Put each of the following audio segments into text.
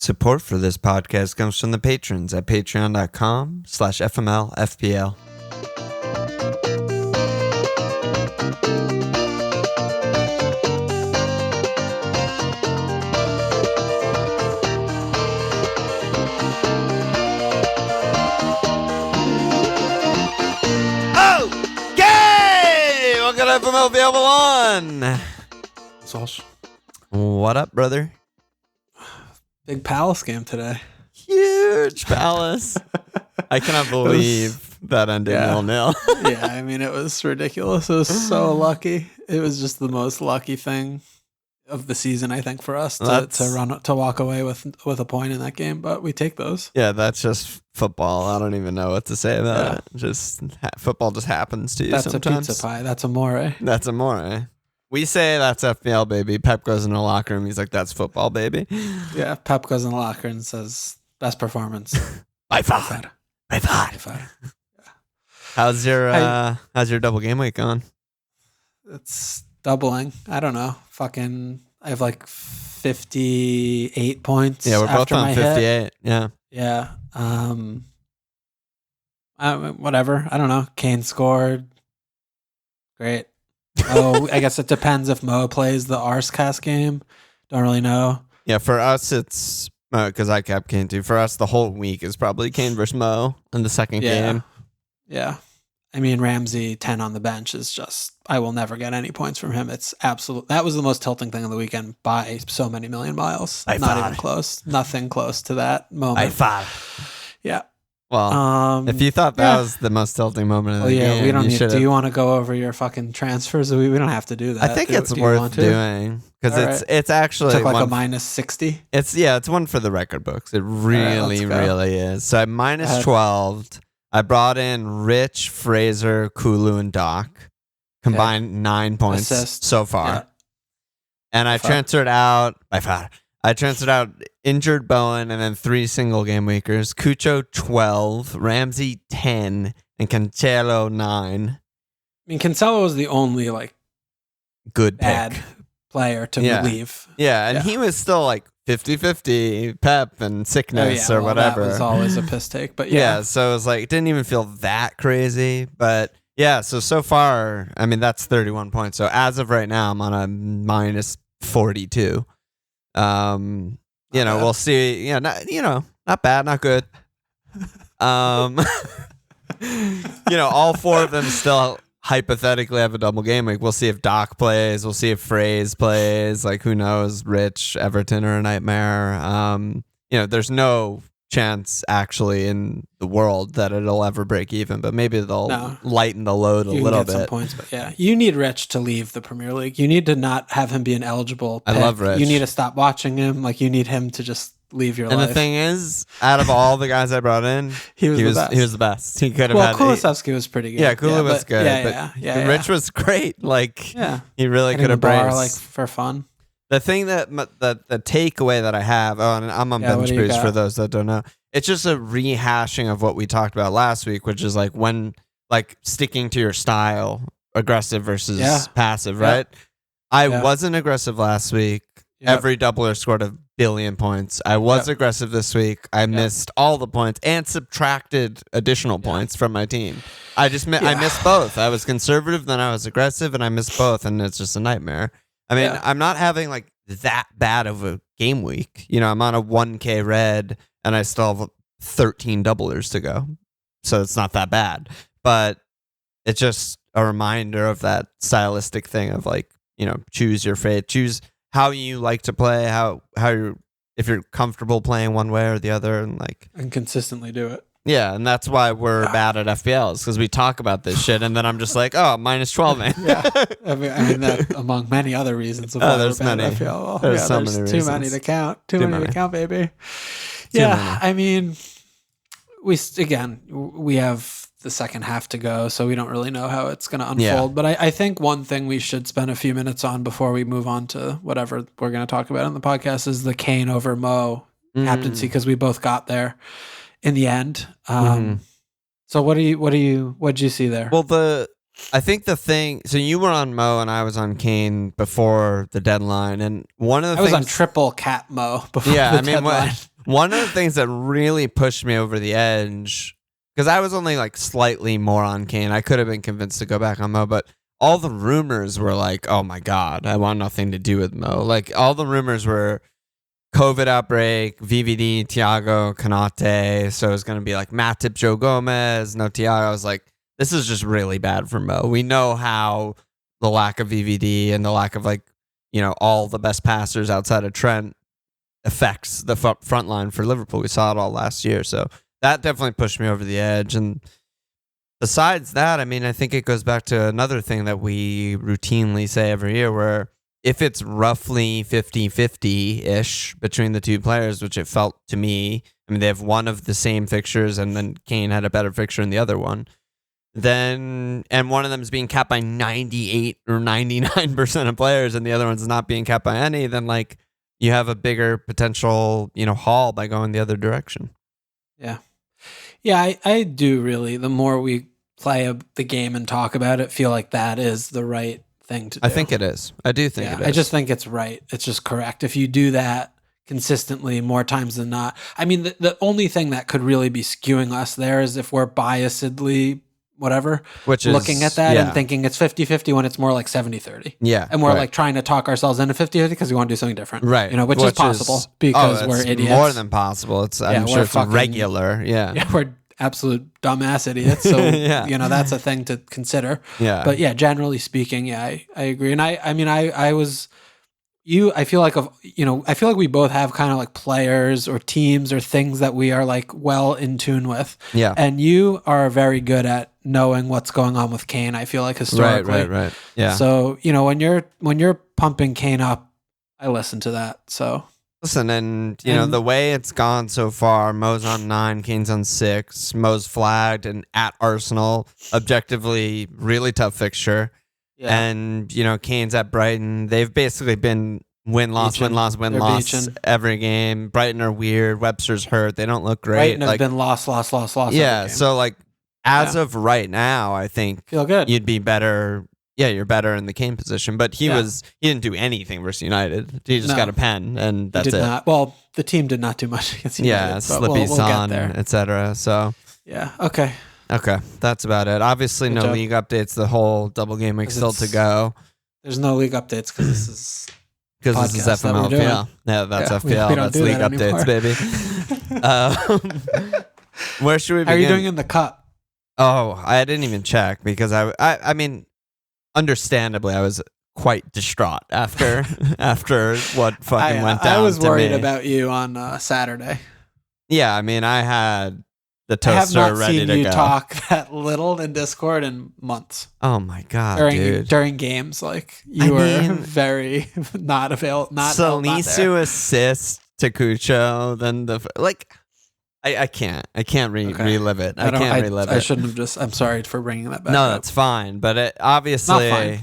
Support for this podcast comes from the patrons at patreon.com/FML FPL. Okay! Welcome to FML FPL Alon. Sauce. What up, brother? Big Palace game today. Huge Palace. I cannot believe that ended 0-0. Yeah, I mean, it was ridiculous. It was so lucky. It was just the most lucky thing of the season, I think, for us to walk away with a point in that game. But we take those. Yeah, that's just football. I don't even know what to say about it. Just football just happens to you that's sometimes. A pizza pie. That's amore. That's amore. We say that's FPL, baby. Pep goes in the locker room. He's like, that's football, baby. Yeah, Pep goes in the locker and says, best performance. By far. By far. How's your double game week going? It's doubling. I don't know. I have like 58 points. Yeah, we're both on 58. Hit. Yeah. Yeah. Whatever. I don't know. Kane scored. Great. Oh, I guess it depends if Mo plays the Arscast game. Don't really know. Yeah, for us, it's because I kept Kane too. For us, the whole week is probably Kane versus Mo in the second game. Yeah. I mean, Ramsey 10 on the bench is just, I will never get any points from him. It's absolute. That was the most tilting thing of the weekend by so many million miles. Not even close. Nothing close to that moment. Yeah. Well, if you thought that was the most tilting moment of the game, we don't need. Do you want to go over your fucking transfers? We don't have to do that. I think it's worth doing because it's actually took like a minus 60. It's one for the record books. It really is. So I'm minus 12. I brought in Rich, Fraser, Kulu, and Doc. Combined 9 points so far, and I transferred out by far. I transferred out injured Bowen and then 3 single game weekers. Cucho 12, Ramsey 10, and Cancelo 9. I mean, Cancelo was the only good bad player to leave. Yeah, and he was still like 50-50 pep and sickness or whatever. That was always a piss take, but so it was like it didn't even feel that crazy, but so far, I mean that's 31 points. So as of right now, I'm on a minus 42. We'll see. Not bad, not good. All 4 of them still hypothetically have a double game week. We'll see if Doc plays. We'll see if Fraze plays. Like, who knows? Rich, Everton are a nightmare. There's no chance actually in the world that it'll ever break even, but maybe they'll lighten the load a little bit. Some points, but you need Rich to leave the Premier League. You need to not have him be an eligible pick. I love Rich. You need to stop watching him. Like, you need him to just leave your life. And the thing is, out of all the guys I brought in, he was the best. He could have had. Kulusevski was pretty good. Yeah, Kulu was good. Rich was great. Like, he really could have braced for fun. The thing that the takeaway that I have, and I'm on bench boost for those that don't know, it's just a rehashing of what we talked about last week, which is like when sticking to your style, aggressive versus passive, right? I wasn't aggressive last week. Every doubler scored 1 billion points. I was aggressive this week. I missed all the points and subtracted additional points from my team. I missed both. I was conservative, then I was aggressive, and I missed both, and it's just a nightmare. I mean, I'm not having that bad of a game week. I'm on a 1K red and I still have 13 doublers to go. So it's not that bad. But it's just a reminder of that stylistic thing of choose your fate, choose how you like to play, if you're comfortable playing one way or the other and consistently do it. Yeah, and that's why we're bad at FPLs, because we talk about this shit, and then I'm just like, minus 12, man. I mean that among many other reasons. Of why there's we're bad many. At FPL. There's so many reasons. Too many to count. Too many to count, baby. I mean, we have the second half to go, so we don't really know how it's going to unfold. Yeah. But I think one thing we should spend a few minutes on before we move on to whatever we're going to talk about in the podcast is the Kane over Mo captaincy, because we both got there in the end. So what did you see there? Well, I think the thing, so you were on Mo and I was on Kane before the deadline, and one of the things I was on triple cat Mo before the deadline. One of the things that really pushed me over the edge, because I was only like slightly more on Kane. I could have been convinced to go back on Mo, but all the rumors were like, oh my God, I want nothing to do with Mo. Like all the rumors were COVID outbreak, VVD, Thiago, Konate. So it was going to be like Matip, Joe Gomez, no Thiago. I was like, this is just really bad for Mo. We know how the lack of VVD and the lack of like, all the best passers outside of Trent affects the front line for Liverpool. We saw it all last year. So that definitely pushed me over the edge. And besides that, I mean, I think it goes back to another thing that we routinely say every year where if it's roughly 50-50-ish between the two players, which it felt to me, I mean, they have one of the same fixtures and then Kane had a better fixture in the other one. And one of them is being capped by 98 or 99% of players and the other one's not being capped by any, then like you have a bigger potential, haul by going the other direction. Yeah. Yeah, I do really. The more we play the game and talk about it, feel like that is the right thing to do. I think it is. I do think it is. I just think it's right. It's just correct. If you do that consistently more times than not. I mean, the only thing that could really be skewing us there is if we're biasedly whatever, which is looking at that and thinking it's 50-50 when it's more like 70-30. Yeah. And we're like trying to talk ourselves into 50-50 because we want to do something different. Right. Which is possible because we're idiots. More than possible. I'm sure it's regular. Yeah. Yeah, we're absolute dumbass idiots. So, that's a thing to consider. Yeah. But yeah, generally speaking, I agree. And I mean, I was... I feel like we both have kind of like players or teams or things that we are like well in tune with. Yeah. And you are very good at knowing what's going on with Kane, I feel like historically. Right. Yeah. So, when you're pumping Kane up, I listen to that. So listen, and the way it's gone so far, Mo's on 9, Kane's on 6, Mo's flagged and at Arsenal, objectively really tough fixture. Yeah. And, Kane's at Brighton. They've basically been win-loss every game. Brighton are weird. Webster's hurt. They don't look great. Brighton have been loss. Yeah, so like as of right now, I think feel good. You'd be better. Yeah, you're better in the Kane position. But he didn't do anything versus United. He just got a pen, and that's it. Not. Well, the team did not do much against United. Yeah, Slippy Son, etc. So yeah, okay. Okay, that's about it. Obviously, no league updates. The whole double game week still to go. There's no league updates because this is FML FPL. Yeah, that's FPL. That's league updates, baby. Where should we begin? How are you doing in the cup? Oh, I didn't even check because I mean, understandably, I was quite distraught after what fucking went down. I was worried about you on Saturday. Yeah, I mean, I had the toaster ready to go. I have not seen you talk that little in Discord in months. Oh my God, during games, like you were very not available. Salisu assist to Cucho, then I can't relive it. I can't relive it. I shouldn't have just. I'm sorry for bringing that back. No, that's fine, but it obviously not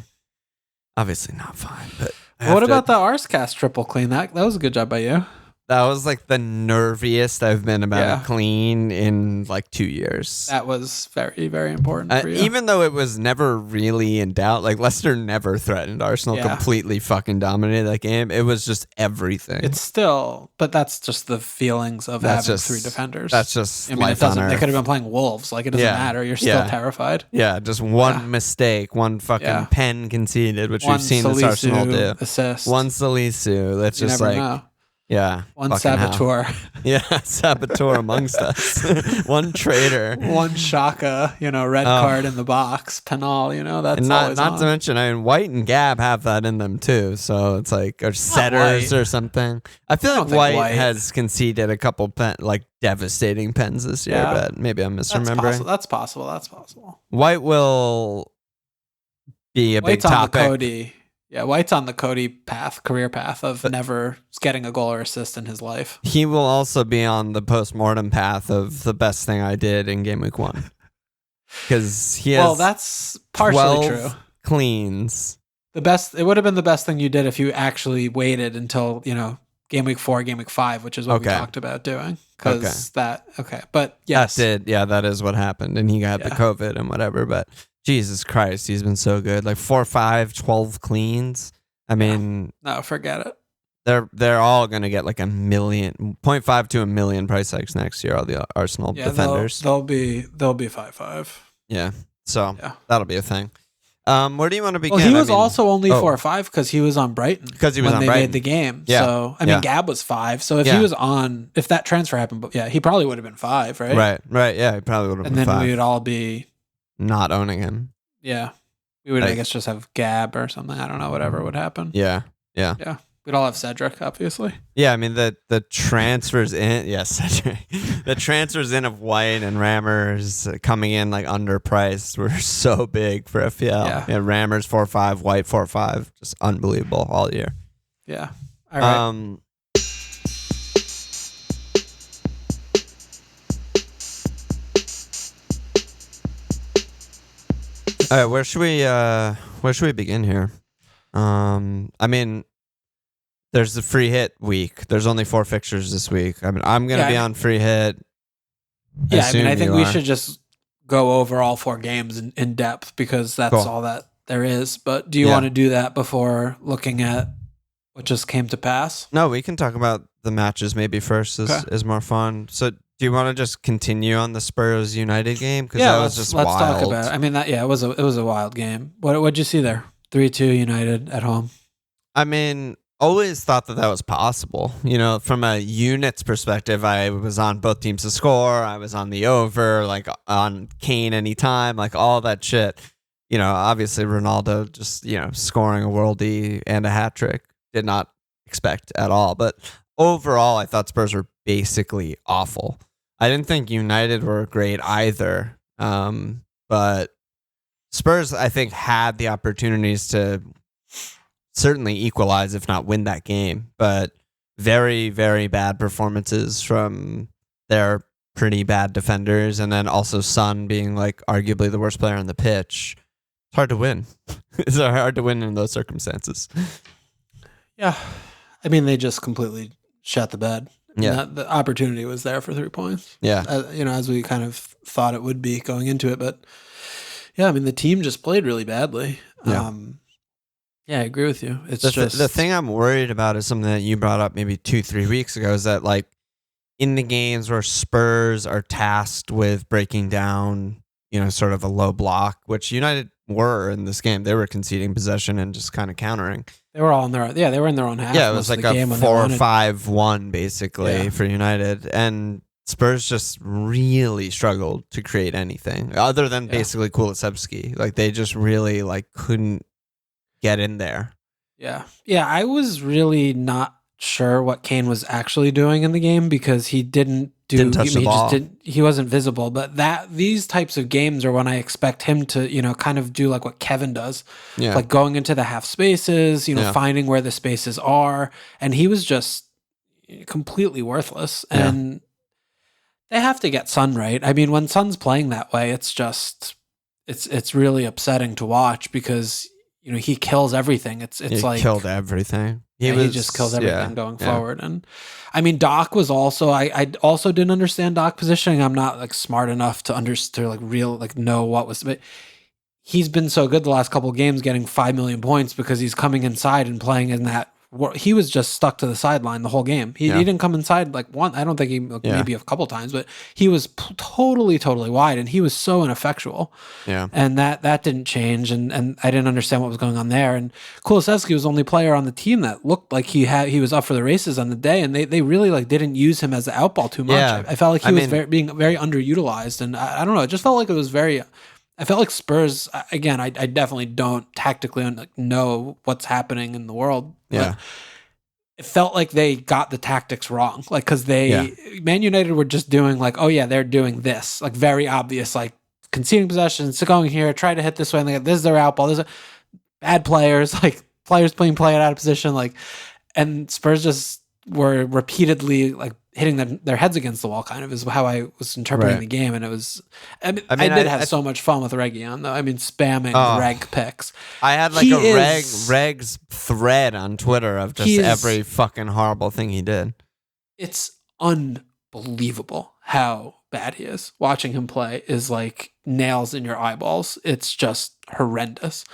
fine. But what about the Arscast triple clean? That was a good job by you. That was like the nerviest I've been about a clean in like 2 years. That was very, very important for you. Even though it was never really in doubt, like Leicester never threatened Arsenal, completely fucking dominated that game. It was just everything. It's still, but that's just the feelings of having 3 defenders. That's just it doesn't. They could have been playing Wolves. Like it doesn't matter. You're still terrified. Yeah, just one mistake, one fucking pen conceded, which we've seen this Arsenal do. Assist. One Salisu. That's just like. Know. Yeah. One saboteur. Yeah, saboteur amongst us. One traitor. One Shaka, red card in the box. Penal, that's and not to mention, I mean, White and Gab have that in them too. So it's like, or setters or something. I feel like White has conceded a couple devastating pens this year, but maybe I'm misremembering. That's possible. White will be a big topic. On the Cody. Yeah, White's on the Cody career path of never getting a goal or assist in his life. He will also be on the post-mortem path of the best thing I did in game week 1. Because he has well, that's partially 12 true. Cleans. It would have been the best thing you did if you actually waited until, game week 4, game week 5, which is what we talked about doing. But yes. That is what happened. And he got the COVID and whatever, but Jesus Christ, he's been so good. Like 4, 5, 12 cleans. I mean, no, forget it. they're all going to get like 0.5 to 1 million price hikes next year. All the Arsenal defenders. They'll be 5.5. Yeah. So that'll be a thing. Where do you want to begin? Well, he was also only 4 or 5 because he was on Brighton. Because he was when on they Brighton. made the game. Yeah. So I mean, Gab was 5. So if he was on, if that transfer happened, but he probably would have been 5, right? Right. Yeah, he probably would have been 5. And then we would all be not owning him. Yeah, we would, I guess, just have Gab or something. I don't know. Whatever would happen. Yeah. We'd all have Cedric, obviously. Yeah, I mean the transfers in. Yes, Cedric. The transfers in of White and Rammers coming in like underpriced were so big for FPL. Yeah, Rammers 4.5, White 4.5, just unbelievable all year. Yeah. All right. All right, where should we begin here? I mean, there's the free hit week. There's only 4 fixtures this week. I mean, I'm gonna be on free hit. Yeah, I think we should just go over all 4 games in depth because that's all that there is. But do you want to do that before looking at what just came to pass? No, we can talk about the matches maybe first. Is more fun. So do you want to just continue on the Spurs United game? Because that was just let's wild. Talk about it. I mean, it was a wild game. What'd you see there? 3-2 United at home. I mean, always thought that was possible. You know, from a units perspective, I was on both teams to score. I was on the over, like on Kane anytime, like all that shit. You know, obviously Ronaldo just, scoring a worldie and a hat trick. Did not expect at all. But overall, I thought Spurs were basically awful. I didn't think United were great either. But Spurs, I think, had the opportunities to certainly equalize, if not win that game. But very, very bad performances from their pretty bad defenders. And then also Son being like arguably the worst player on the pitch. It's hard to win. It's hard to win in those circumstances. Yeah. I mean, they just completely shut the bed. Yeah. The opportunity was there for 3 points. Yeah. As we kind of thought it would be going into it. But yeah, I mean, the team just played really badly. Yeah. Yeah, I agree with you. It's the thing I'm worried about is something that you brought up maybe 2-3 weeks ago, is that like in the games where Spurs are tasked with breaking down, sort of a low block, which United were in this game. They were conceding possession and just kind of countering. They were all in their own. Yeah, they were in their own half. Yeah, it was like a 4-5-1 basically for United, and Spurs just really struggled to create anything other than basically Kulusevski. Like they just really couldn't get in there. Yeah. I was really not sure what Kane was actually doing in the game because he didn't touch the ball. He wasn't visible. But these types of games are when I expect him to, kind of do like what Kevin does. Yeah. Like going into the half spaces, finding where the spaces are. And he was just completely worthless. And they have to get Son right. I mean, when Son's playing that way, it's just it's really upsetting to watch because he kills everything. It's like killed everything. He just kills everything going forward. And I mean, Doc was also. I also didn't understand Doc positioning. I'm not smart enough to understand know what was. But he's been so good the last couple of games, getting 5 million points because he's coming inside and playing in that. He was just stuck to the sideline the whole game. He didn't come inside one. I don't think he maybe a couple times, but he was totally wide, and he was so ineffectual. Yeah, and that didn't change, and I didn't understand what was going on there. And Kulusevski was the only player on the team that looked like he was up for the races on the day, and they really didn't use him as the outball too much. Yeah. I felt like he was being very underutilized, and I don't know. It just felt like it was very. I felt like Spurs, again, I definitely don't tactically know what's happening in the world. Yeah. It felt like they got the tactics wrong. Because Man United were just doing they're doing this. Very obvious, conceding possessions, going here, try to hit this way, and this is their outball. This is bad players, players play out of position. And Spurs just were repeatedly hitting their heads against the wall, kind of is how I was interpreting the game. And it was, I did have so much fun with Reguilon though. I mean, spamming Reg picks. I had a Reg's thread on Twitter of just every fucking horrible thing he did. It's unbelievable how bad he is. Watching him play is like nails in your eyeballs. It's just horrendous.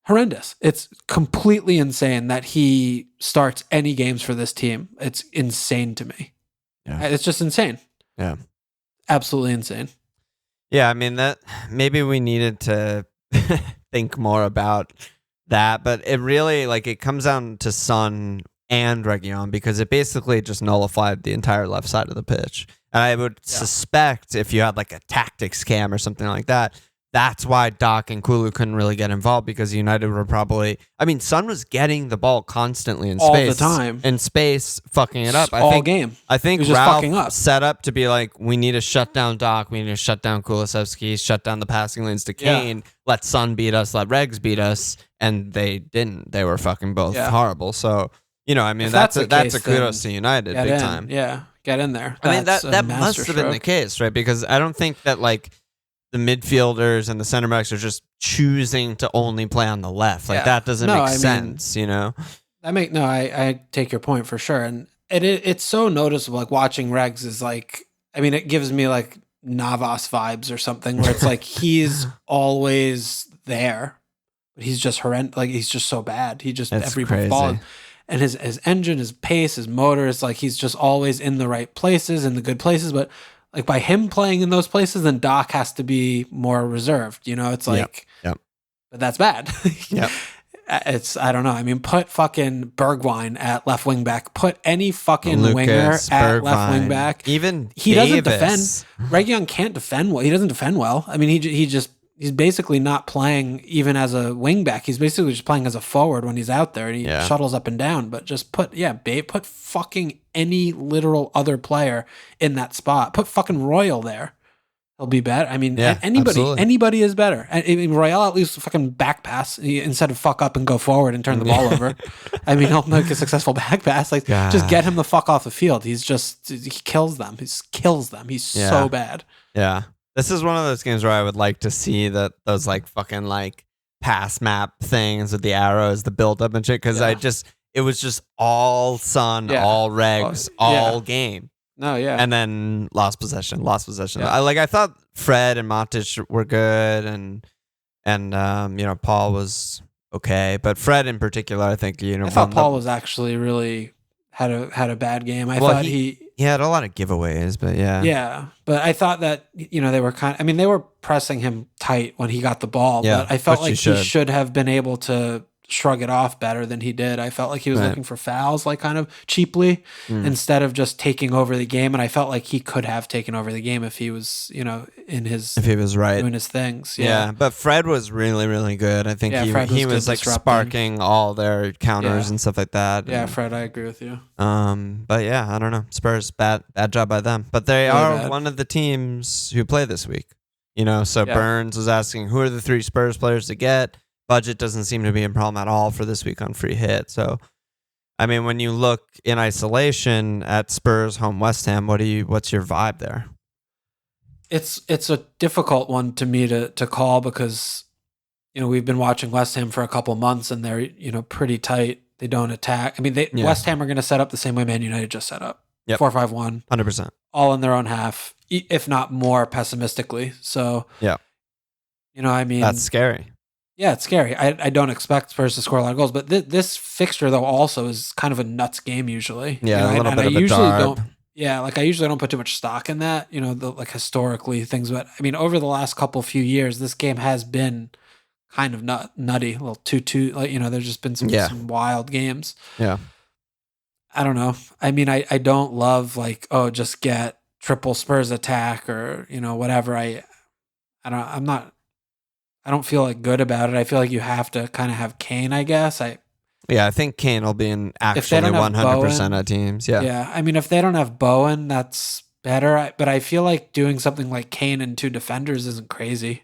horrendous. It's completely insane that he starts any games for this team. It's insane to me. Yeah. It's just insane. Yeah. Absolutely insane. Yeah, I mean, that maybe we needed to think more about that, but it really, like, it comes down to Son and Reguilon because it basically just nullified the entire left side of the pitch. And I would suspect if you had like a tactics cam or something like that, that's why Doc and Kulu couldn't really get involved because United were probably... I mean, Son was getting the ball constantly in space. All the time. In space, fucking it up. Game. I think Ralph set up to be like, we need to shut down Doc, we need to shut down Kulusevski, shut down the passing lanes to Kane, let Son beat us, let Regs beat us, and they didn't. They were fucking both horrible. So, you know, I mean, that's a kudos to United, big time. Yeah, get in there. I mean, that must have been the case, right? Because I don't think that, like, the midfielders and the center backs are just choosing to only play on the left. Like that doesn't make sense, you know? I take your point for sure. And it's so noticeable, like watching Regs is like, I mean, it gives me like Navas vibes or something where it's like, he's always there, but he's just horrendous. Like he's just so bad. He just, every ball. And his engine, his pace, his motor is like, he's just always in the right places, in the good places. But like by him playing in those places, then Doc has to be more reserved. You know, it's like, but that's bad. I don't know. I mean, put fucking Bergwijn at left wing back. Put any fucking winger at left wing back. Even he doesn't defend. Reguilon can't defend well. He doesn't defend well. I mean, he's basically not playing even as a wing back. He's basically just playing as a forward when he's out there and he shuttles up and down. But just put fucking any literal other player in that spot. Put fucking Royal there. He'll be better. I mean, anybody is better. I mean, Royal at least fucking back pass instead of fuck up and go forward and turn the ball over. I mean, he'll make a successful back pass. Like, just get him the fuck off the field. He kills them. He's so bad. Yeah. This is one of those games where I would like to see those like fucking like pass map things with the arrows, the build up and shit. Because it was just all Son, all Regs, all game. No, and then lost possession. I thought Fred and Matic were good, and you know, Paul was okay, but Fred in particular, I think, you know, I thought Paul was actually really had a bad game. I thought he had a lot of giveaways, but but I thought that, you know, they were pressing him tight when he got the ball, but I felt like he should have been able to shrug it off better than he did. I felt like he was looking for fouls, like kind of cheaply, instead of just taking over the game. And I felt like he could have taken over the game if he was, you know, if he was right doing his things. Yeah. But Fred was really, really good. I think he was like sparking all their counters and stuff like that. Yeah, Fred, I agree with you. But yeah, I don't know. Spurs, bad job by them. But they are one of the teams who play this week. You know, so Burns was asking, who are the 3 Spurs players to get? Budget doesn't seem to be a problem at all for this week on free hit. So, I mean, when you look in isolation at Spurs home West Ham, what's your vibe there? It's a difficult one to me to call because, you know, we've been watching West Ham for a couple months and they're, you know, pretty tight. They don't attack. I mean, West Ham are going to set up the same way Man United just set up. 4-5-1. 100%. All in their own half, if not more pessimistically. So, you know, I mean, that's scary. Yeah, it's scary. I don't expect Spurs to score a lot of goals, but this fixture though also is kind of a nuts game usually. Yeah, you know, a little bit of a darb. I usually don't put too much stock in that. You know, like historically things, but I mean, over the last few years, this game has been kind of nutty, a little 2-2. Like, you know, there's just been some wild games. Yeah, I don't know. I mean, I don't love like, just get triple Spurs attack or, you know, whatever. I don't feel like good about it. I feel like you have to kind of have Kane, I guess. I think Kane will be in actually 100% of teams. Yeah. I mean, if they don't have Bowen, that's better. But I feel like doing something like Kane and 2 defenders isn't crazy.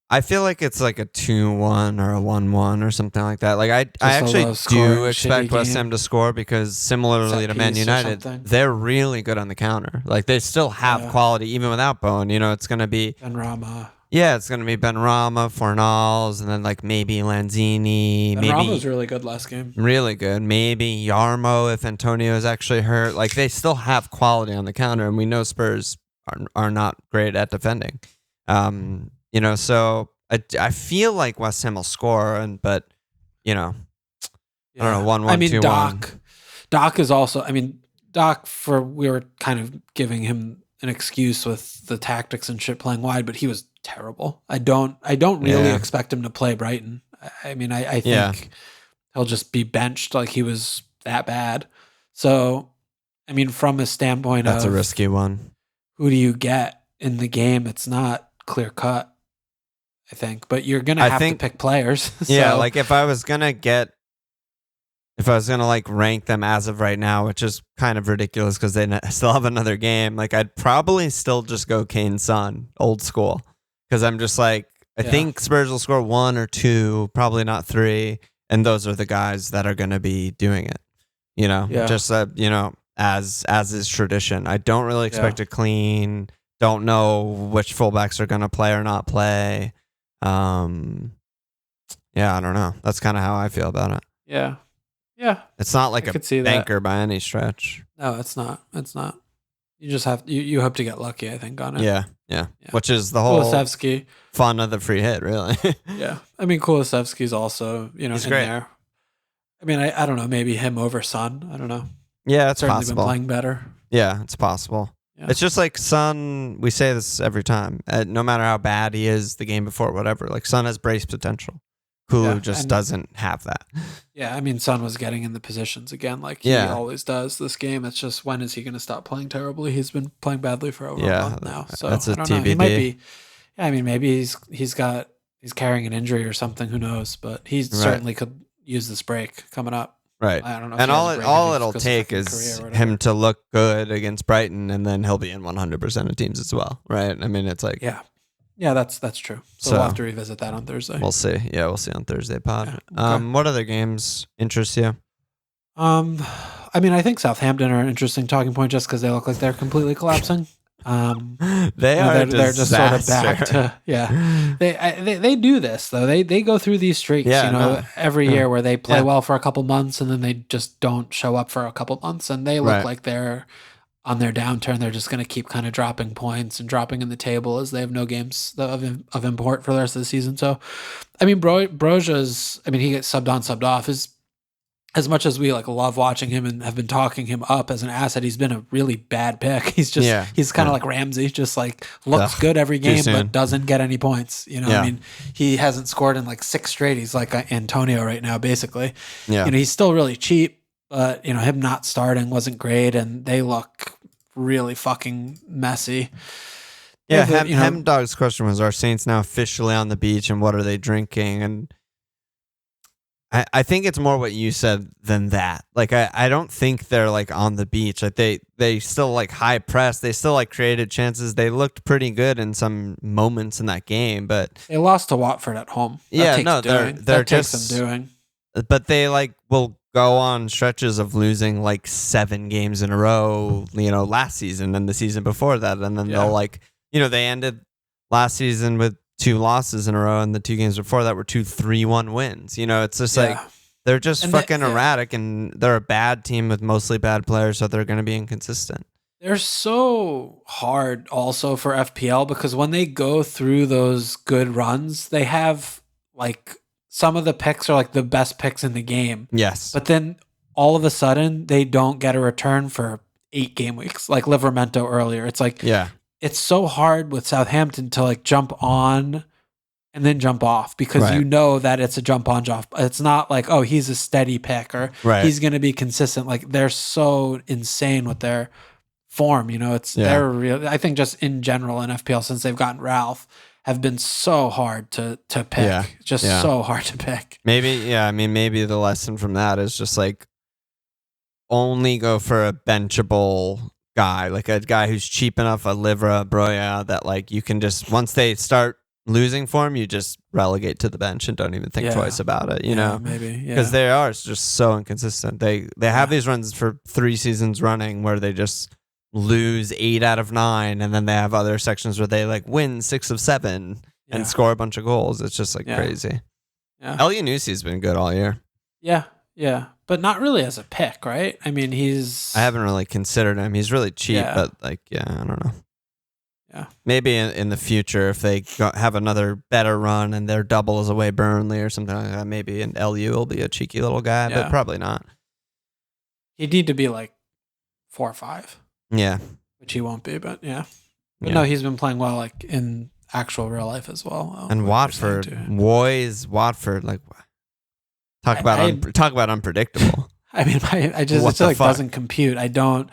I feel like it's like a 2-1 or a 1-1 or something like that. Like I actually do expect West Ham to score because similarly to Man United, they're really good on the counter. Like they still have quality even without Bowen. You know, it's going to be Benrahma. Yeah, it's going to be Benrahma, Fornals, and then like maybe Lanzini. Benrahma was really good last game. Really good. Maybe Yarmo if Antonio is actually hurt. Like they still have quality on the counter, and we know Spurs are not great at defending. You know, so I feel like West Ham will score, but I don't know, 1-1, I mean, 2-1. Doc is also. I mean, we were kind of giving him an excuse with the tactics and shit playing wide, but he was terrible. I don't really expect him to play Brighton. I mean, I think he'll just be benched. Like, he was that bad. So, I mean, from a standpoint that's a risky one. Who do you get in the game? It's not clear cut, I think, but you're going to have to pick players. So. Yeah. Like, if I was going to like rank them as of right now, which is kind of ridiculous because they still have another game, like, I'd probably still just go Kane Son, old school. Because I'm just like, I think Spurs will score 1 or 2, probably not 3. And those are the guys that are going to be doing it, just, as is tradition. I don't really expect a clean, don't know which fullbacks are going to play or not play. I don't know. That's kind of how I feel about it. Yeah. Yeah. It's not like a banker by any stretch. No, it's not. It's not. You just have you hope to get lucky, I think, on it. Yeah. Which is the whole Kulusevski fun of the free hit, really. Yeah. I mean, Kulusevski's also, he's in great. there. I mean, I don't know, maybe him over Son. I don't know. Yeah, it's certainly possible. Been playing better. Yeah, it's possible. Yeah. It's just like Son, we say this every time. No matter how bad he is the game before, whatever, like, Son has brace potential. Kulu just doesn't have that. Yeah, I mean, Son was getting in the positions again, like he always does this game. It's just, when is he going to stop playing terribly? He's been playing badly for over a month now. So that's a I don't TBD. know. He might be. Yeah, I mean, maybe he's carrying an injury or something. Who knows? But he certainly could use this break coming up. Right. I don't know. And all it'll take is him to look good against Brighton, and then he'll be in 100% of teams as well. Right. I mean, it's like Yeah, that's true. So we'll have to revisit that on Thursday. We'll see. Yeah, we'll see on Thursday pod. Yeah, okay. What other games interest you? I mean, I think Southampton are an interesting talking point just because they look like they're completely collapsing. They're just sort of back to They do this though. They go through these streaks, every year where they play well for a couple months and then they just don't show up for a couple months, and they look like they're on their downturn. They're just going to keep kind of dropping points and dropping in the table as they have no games of import for the rest of the season. So, I mean, Broja's, I mean, he gets subbed on, subbed off. As much as we love watching him and have been talking him up as an asset, he's been a really bad pick. He's just, he's kind of like Ramsey, just looks good every game, but doesn't get any points. I mean, he hasn't scored in 6 straight. He's like Antonio right now, basically. Yeah. He's still really cheap. But, him not starting wasn't great, and they look really fucking messy. Yeah, Hemdog's question was, are Saints now officially on the beach, and what are they drinking? And I think it's more what you said than that. Like, I don't think they're, on the beach. Like, they still, high press. They still, created chances. They looked pretty good in some moments in that game, but... They lost to Watford at home. They're just... some doing. But they, will go on stretches of losing 7 games in a row, last season and the season before that. And then they'll they ended last season with 2 losses in a row, and the 2 games before that were 2 3-1 wins. It's just they're just fucking erratic, and they're a bad team with mostly bad players, so they're going to be inconsistent. They're so hard also for FPL because when they go through those good runs, they have some of the picks are the best picks in the game. Yes. But then all of a sudden they don't get a return for 8 game weeks, like Livermento earlier. It's it's so hard with Southampton to jump on and then jump off because that it's a jump on, jump. It's not he's a steady pick or he's going to be consistent. They're so insane with their form, they're real. I think just in general in FPL since they've gotten Ralph, have been so hard to pick. So hard to pick. Maybe the lesson from that is just only go for a benchable guy, a guy who's cheap enough, a Livra, Broya, that you can just, once they start losing form, you just relegate to the bench and don't even think twice about it, maybe. Because they are just so inconsistent. They have these runs for 3 seasons running where they just lose 8 out of 9, and then they have other sections where they win 6 of 7 and score a bunch of goals. It's just crazy. Yeah. Elyounoussi been good all year. Yeah, but not really as a pick, right? I mean, I haven't really considered him. He's really cheap, but I don't know. Yeah. Maybe in the future, if they have another better run and their double is away Burnley or something like that, maybe an LU will be a cheeky little guy, but probably not. He'd need to be like 4 or 5. Yeah. Which he won't be, but yeah. But no, he's been playing well, like in actual real life as well. And Watford, Watford, like talk about unpredictable. I mean, I just feel like doesn't compute. I don't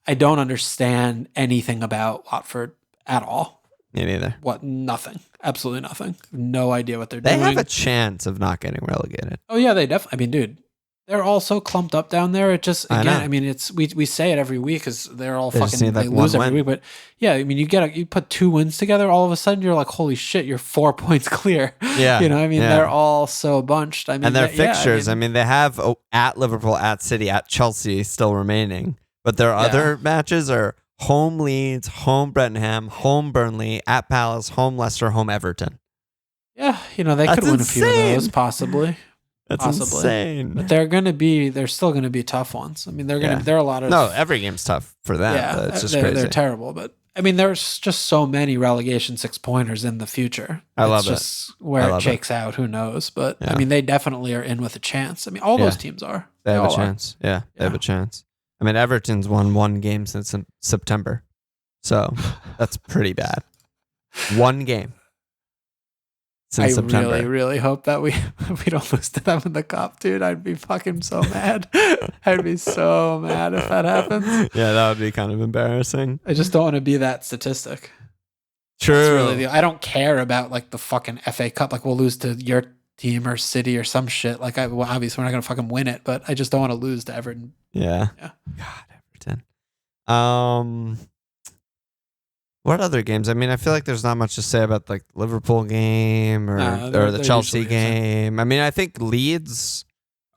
understand anything about Watford at all. Me neither. Nothing. Absolutely nothing. No idea what they're doing. They have a chance of not getting relegated. Oh yeah, they definitely. I mean, dude, they're all so clumped up down there. It just I mean, it's we say it every week because they're all fucking they lose every week. But yeah, I mean, you put 2 wins together, all of a sudden you're like, holy shit, you're 4 points clear. Yeah, I mean, they're all so bunched. I mean, and their fixtures. I mean, they have at Liverpool, at City, at Chelsea still remaining, but their other matches are home Leeds, home Brentford, home Burnley, at Palace, home Leicester, home Everton. Yeah, they could win a few of those possibly. That's insane. But they're still gonna be tough ones. I mean, they're a lot of every game's tough for them. Yeah, but it's just crazy. They're terrible, but I mean, there's just so many relegation 6-pointers in the future. I love it. Where it shakes out, who knows? But I mean, they definitely are in with a chance. I mean, all those teams are. They have a chance. Yeah, they have a chance. I mean, Everton's won 1 game since September, so that's pretty bad. 1 game. Since September. Really hope that we don't lose to them in the cup, dude. I'd be fucking so mad. I'd be so mad if that happens. Yeah, that would be kind of embarrassing. I just don't want to be that statistic. True. I don't care about like the fucking FA Cup. Like we'll lose to your team or City or some shit. Like obviously we're not gonna fucking win it, but I just don't want to lose to Everton. Yeah. God, Everton. What other games? I mean, I feel like there's not much to say about like Liverpool game or the Chelsea game. I mean, I think Leeds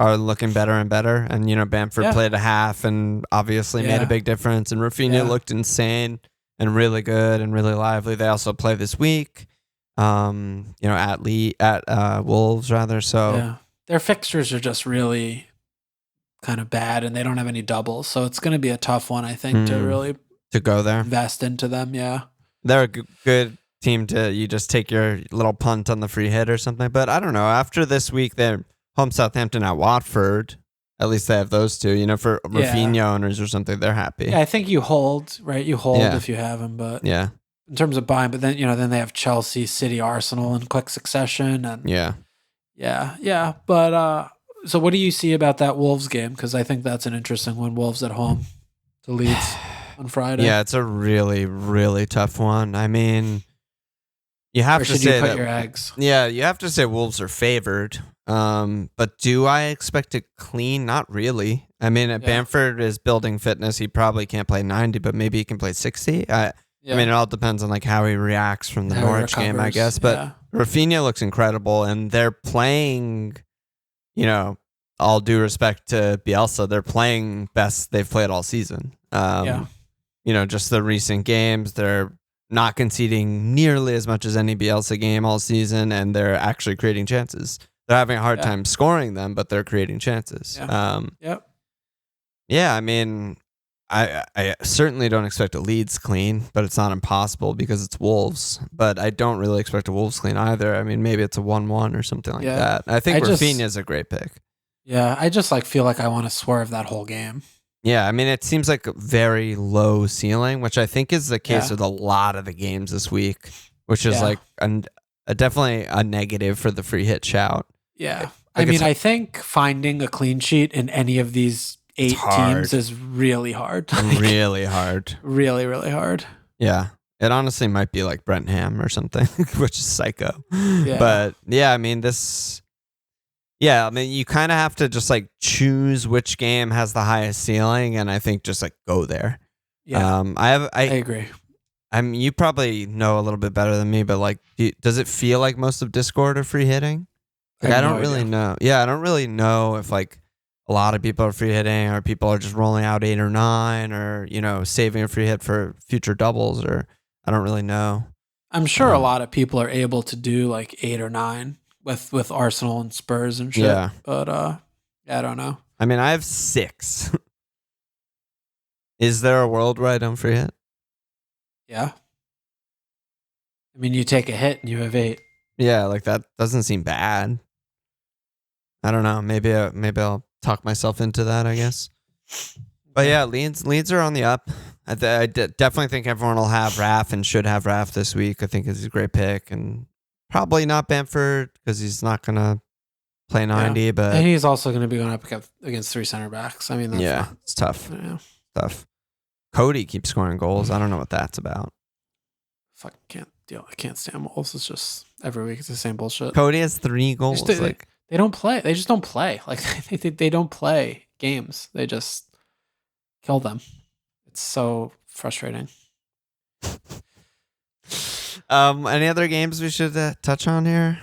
are looking better and better. And, Bamford played a half and obviously made a big difference. And Rafinha looked insane and really good and really lively. They also play this week, at Wolves rather. So their fixtures are just really kind of bad and they don't have any doubles. So it's going to be a tough one, I think, to really go there, invest into them. Yeah, they're a good team you just take your little punt on the free hit or something. But I don't know. After this week, they're home Southampton at Watford. At least they have those two. For Rafinha owners or something, they're happy. Yeah, I think you hold, right? You hold if you have them, but in terms of buying. But then then they have Chelsea, City, Arsenal in quick succession, and yeah. But so what do you see about that Wolves game? Because I think that's an interesting one. Wolves at home to Leeds. On Friday. Yeah, it's a really, really tough one. I mean, you have to say put your eggs? Yeah, you have to say Wolves are favored. But do I expect it clean? Not really. I mean, Bamford is building fitness. He probably can't play 90, but maybe he can play 60. I mean, it all depends on like how he reacts from the Norwich game, I guess. But Rafinha looks incredible, and they're playing. All due respect to Bielsa, they're playing best they've played all season. Just the recent games, they're not conceding nearly as much as any Bielsa game all season, and they're actually creating chances. They're having a hard time scoring them, but they're creating chances. I mean, I certainly don't expect a Leeds clean, but it's not impossible because it's Wolves. But I don't really expect a Wolves clean either. I mean, maybe it's a 1-1 or something like that. I think Rafinha is a great pick. Yeah, I just feel like I want to swerve that whole game. Yeah, I mean, it seems like a very low ceiling, which I think is the case with a lot of the games this week, which is like definitely a negative for the free hit shout. Yeah. I think finding a clean sheet in any of these 8 teams is really hard. Really hard. Really, really hard. Yeah. It honestly might be like Brentham or something, which is psycho. Yeah. But yeah, I mean, you kind of have to just choose which game has the highest ceiling, and I think just go there. Yeah, I agree. You probably know a little bit better than me, but does it feel like most of Discord are free hitting? I don't really know. Yeah, I don't really know if a lot of people are free hitting, or people are just rolling out 8 or 9, or saving a free hit for future doubles, or I don't really know. I'm sure a lot of people are able to do 8 or 9. With Arsenal and Spurs and shit. Yeah. But I don't know. I mean, I have 6. Is there a world where I don't free hit? Yeah. I mean, you take a hit and you have 8. Yeah, like that doesn't seem bad. I don't know. Maybe I'll talk myself into that, I guess. But yeah, Leeds are on the up. I definitely think everyone will have Raf and should have Raf this week. I think it's a great pick, and probably not Bamford because he's not gonna play 90. But and he's also going to be going up against 3 center backs. I mean, that's it's tough. Yeah. Tough. Cody keeps scoring goals. I don't know what that's about. Fucking can't deal. I can't stand Wolves. It's just every week it's the same bullshit. Cody has 3 goals. They don't play. They just don't play. Like they don't play games. They just kill them. It's so frustrating. Any other games we should touch on here?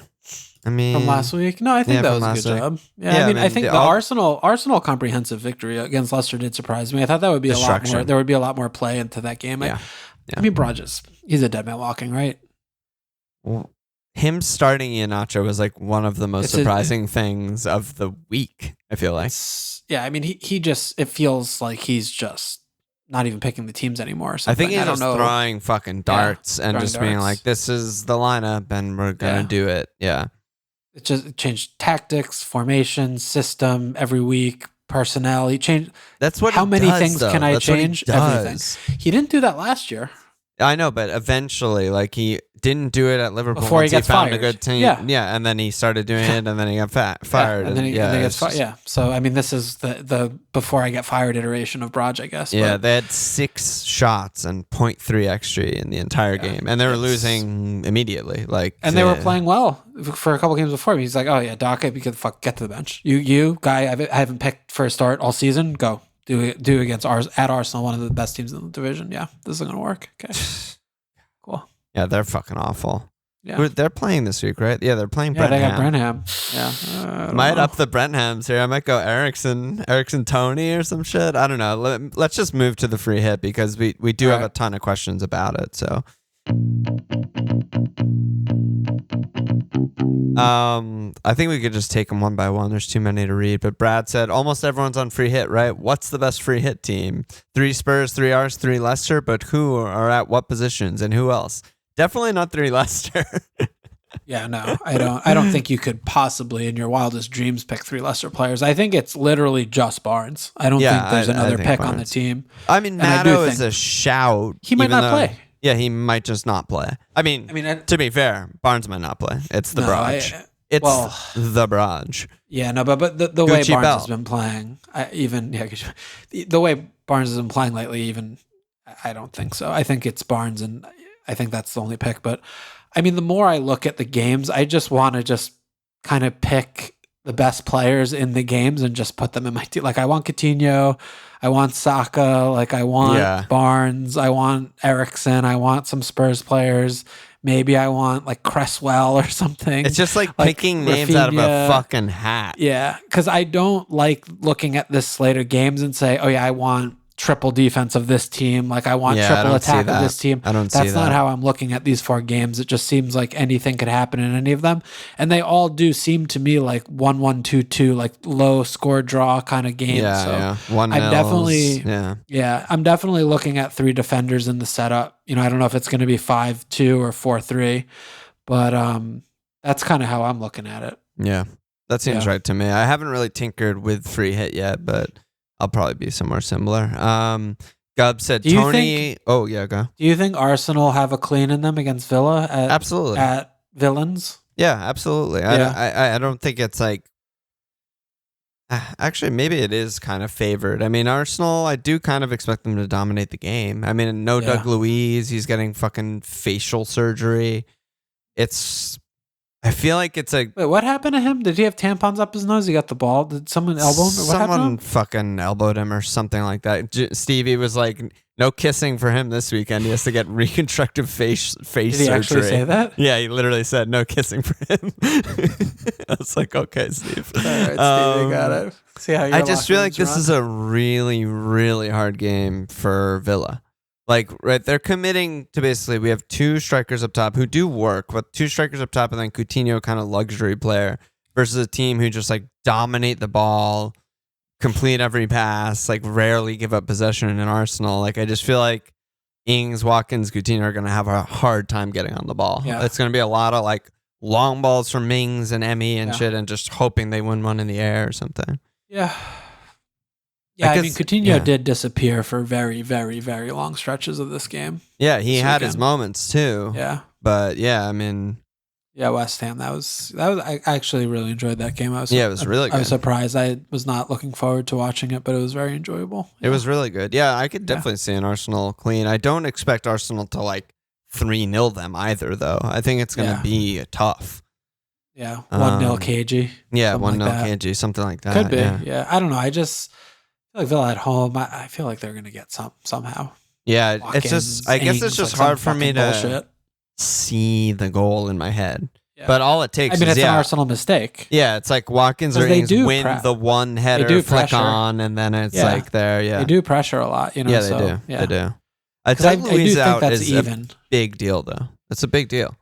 I mean, from last week? No, I think that was a good job. Yeah, I mean, I think the Arsenal comprehensive victory against Leicester did surprise me. I thought that would be a lot more. There would be a lot more play into that game. I mean, he's a dead man walking, right? Well, him starting Iheanacho was like one of the most surprising things of the week. I feel like. I mean, he just, it feels like he's just not even picking the teams anymore. I think he's just throwing fucking darts and just being like, "This is the lineup, and we're gonna do it." Yeah. It changed tactics, formation, system every week, personnel. He changed. That's what. How many things can I change? Everything. He didn't do that last year. I know, but eventually, like he didn't do it at Liverpool before he gets found fired. A good team. Yeah, and then he started doing it, and then he got fired. And then he gets fired. Yeah. So I mean, this is the before I get fired iteration of Braj, I guess. Yeah, they had 6 shots and 0.3 XG in the entire game, and they were losing immediately. And they were playing well for a couple games before. He's like, "Oh yeah, Doc, get to the bench. You guy, I haven't picked for a start all season. Go." Do against at Arsenal, one of the best teams in the division. Yeah, this is gonna work. Okay, cool. Yeah, they're fucking awful. Yeah, they're playing this week, right? Yeah, they're playing. Brentford. They got Brentford. Yeah, might up the Brentford's here. I might go Ericsson Tony or some shit. I don't know. Let's just move to the free hit because we do have a ton of questions about it. So. I think we could just take them one by one. There's too many to read. But Brad said almost everyone's on free hit, right? What's the best free hit team? 3 Spurs, 3 Rs, 3 Leicester. But who are at what positions and who else? Definitely not 3 Leicester. Yeah, no, I don't think you could possibly in your wildest dreams pick 3 Leicester players. I think it's literally just Barnes. I don't think there's another pick Barnes on the team. I mean, Matto is a shout. He might not play. Yeah, he might just not play. I mean, to be fair, Barnes might not play. It's the Braj. The Braj. Yeah, no, but the way Barnes has been playing, the way Barnes has been playing lately, I don't think so. I think it's Barnes, and I think that's the only pick. But I mean, the more I look at the games, I just want to just kind of pick the best players in the games and just put them in my team. Like I want Coutinho, I want Saka, like I want Barnes, I want Ericsson, I want some Spurs players. Maybe I want like Cresswell or something. It's just like picking names Rafinha, out of a fucking hat. Yeah, because I don't like looking at this slate of games and say, oh yeah, I want triple defense of this team. Like I want triple attack of this team. That's not how I'm looking at these 4 games. It just seems like anything could happen in any of them. And they all do seem to me like 1-1, 2-2, like low score draw kind of games. Yeah, so I'm definitely looking at 3 defenders in the setup. I don't know if it's going to be 5-2 or 4-3, but that's kind of how I'm looking at it. Yeah, that seems right to me. I haven't really tinkered with free hit yet, but I'll probably be somewhere similar. Gub said Tony. Go. Do you think Arsenal have a clean in them against Villa? Absolutely. At Villains? Yeah, absolutely. I don't think it's like. Actually, maybe it is kind of favored. I mean, Arsenal, I do kind of expect them to dominate the game. I mean, Doug Luiz, he's getting fucking facial surgery. I feel like it's like... Wait, what happened to him? Did he have tampons up his nose? He got the ball? Did someone elbow him? Someone fucking elbowed him or something like that. Stevie was like, no kissing for him this weekend. He has to get reconstructive face surgery. Did he actually say that? Yeah, he literally said no kissing for him. I was like, okay, Steve. All right, Steve, got it. See how I just feel like this is a really, really hard game for Villa. Like, right, they're committing to basically, we have 2 strikers up top who do work, but 2 strikers up top and then Coutinho kind of luxury player versus a team who just like dominate the ball, complete every pass, like rarely give up possession in Arsenal. Like, I just feel like Ings, Watkins, Coutinho are going to have a hard time getting on the ball. Yeah. It's going to be a lot of like long balls from Mings and Emmy and shit, and just hoping they win one in the air or something. Yeah. Yeah, I mean, Coutinho did disappear for very, very, very long stretches of this game. Yeah, he had his moments too. Yeah. But yeah, I mean... Yeah, West Ham, I actually really enjoyed that game. It was really good. I was surprised. I was not looking forward to watching it, but it was very enjoyable. It was really good. Yeah, I could definitely see an Arsenal clean. I don't expect Arsenal to like 3-0 them either, though. I think it's going to be tough. Yeah, 1-0 KG. Yeah, 1-0 KG, something like that. Could be. Yeah, I don't know. I just feel like Villa at home. I feel like they're going to get somehow. Yeah, it's just. I guess it's just hard for me to bullshit. See the goal in my head. Yeah. But all it takes it's an Arsenal mistake. Yeah, it's like Watkins or Ings win the one header, flick on, and then it's like there. Yeah, they do pressure a lot. You know, yeah, they do. Yeah. They do. I think Luis out is even. A big deal, though. It's a big deal.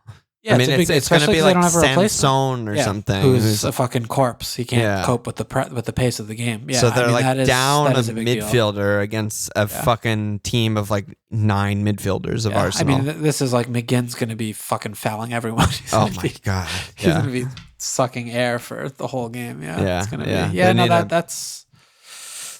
Yeah, I mean, it's going to be like Samson or something. Who's a fucking corpse. He can't cope with the pace of the game. Yeah, so they're down a midfielder against a fucking team of like 9 midfielders of Arsenal. I mean, this is like McGinn's going to be fucking fouling everyone. Oh my God. He's going to be sucking air for the whole game. Yeah. It's going to be. Yeah, no, that's...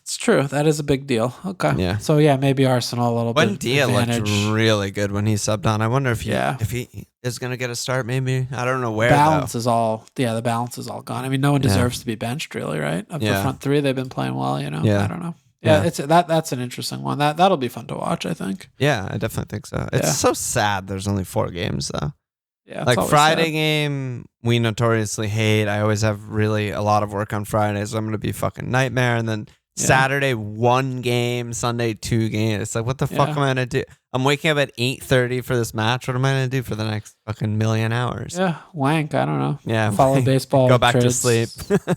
It's true. That is a big deal. Okay. Yeah. So maybe Arsenal a little bit. Buendia looked really good when he subbed on. I wonder if he is going to get a start. Maybe I don't know where. The balance is all gone. I mean, no one deserves to be benched, really, right? Of the front three, they've been playing well. You know. Yeah. I don't know. Yeah, that's an interesting one. That'll be fun to watch, I think. Yeah, I definitely think so. It's so sad. There's only 4 games though. Yeah. Like Friday game, we notoriously hate. I always have really a lot of work on Fridays. So I'm going to be fucking nightmare, and then. Saturday 1 game, Sunday 2 games. It's like, what the fuck am I gonna do? I'm waking up at 8:30 for this match. What am I gonna do for the next fucking million hours? Yeah, wank. I don't know. Yeah, follow baseball. Go back to sleep.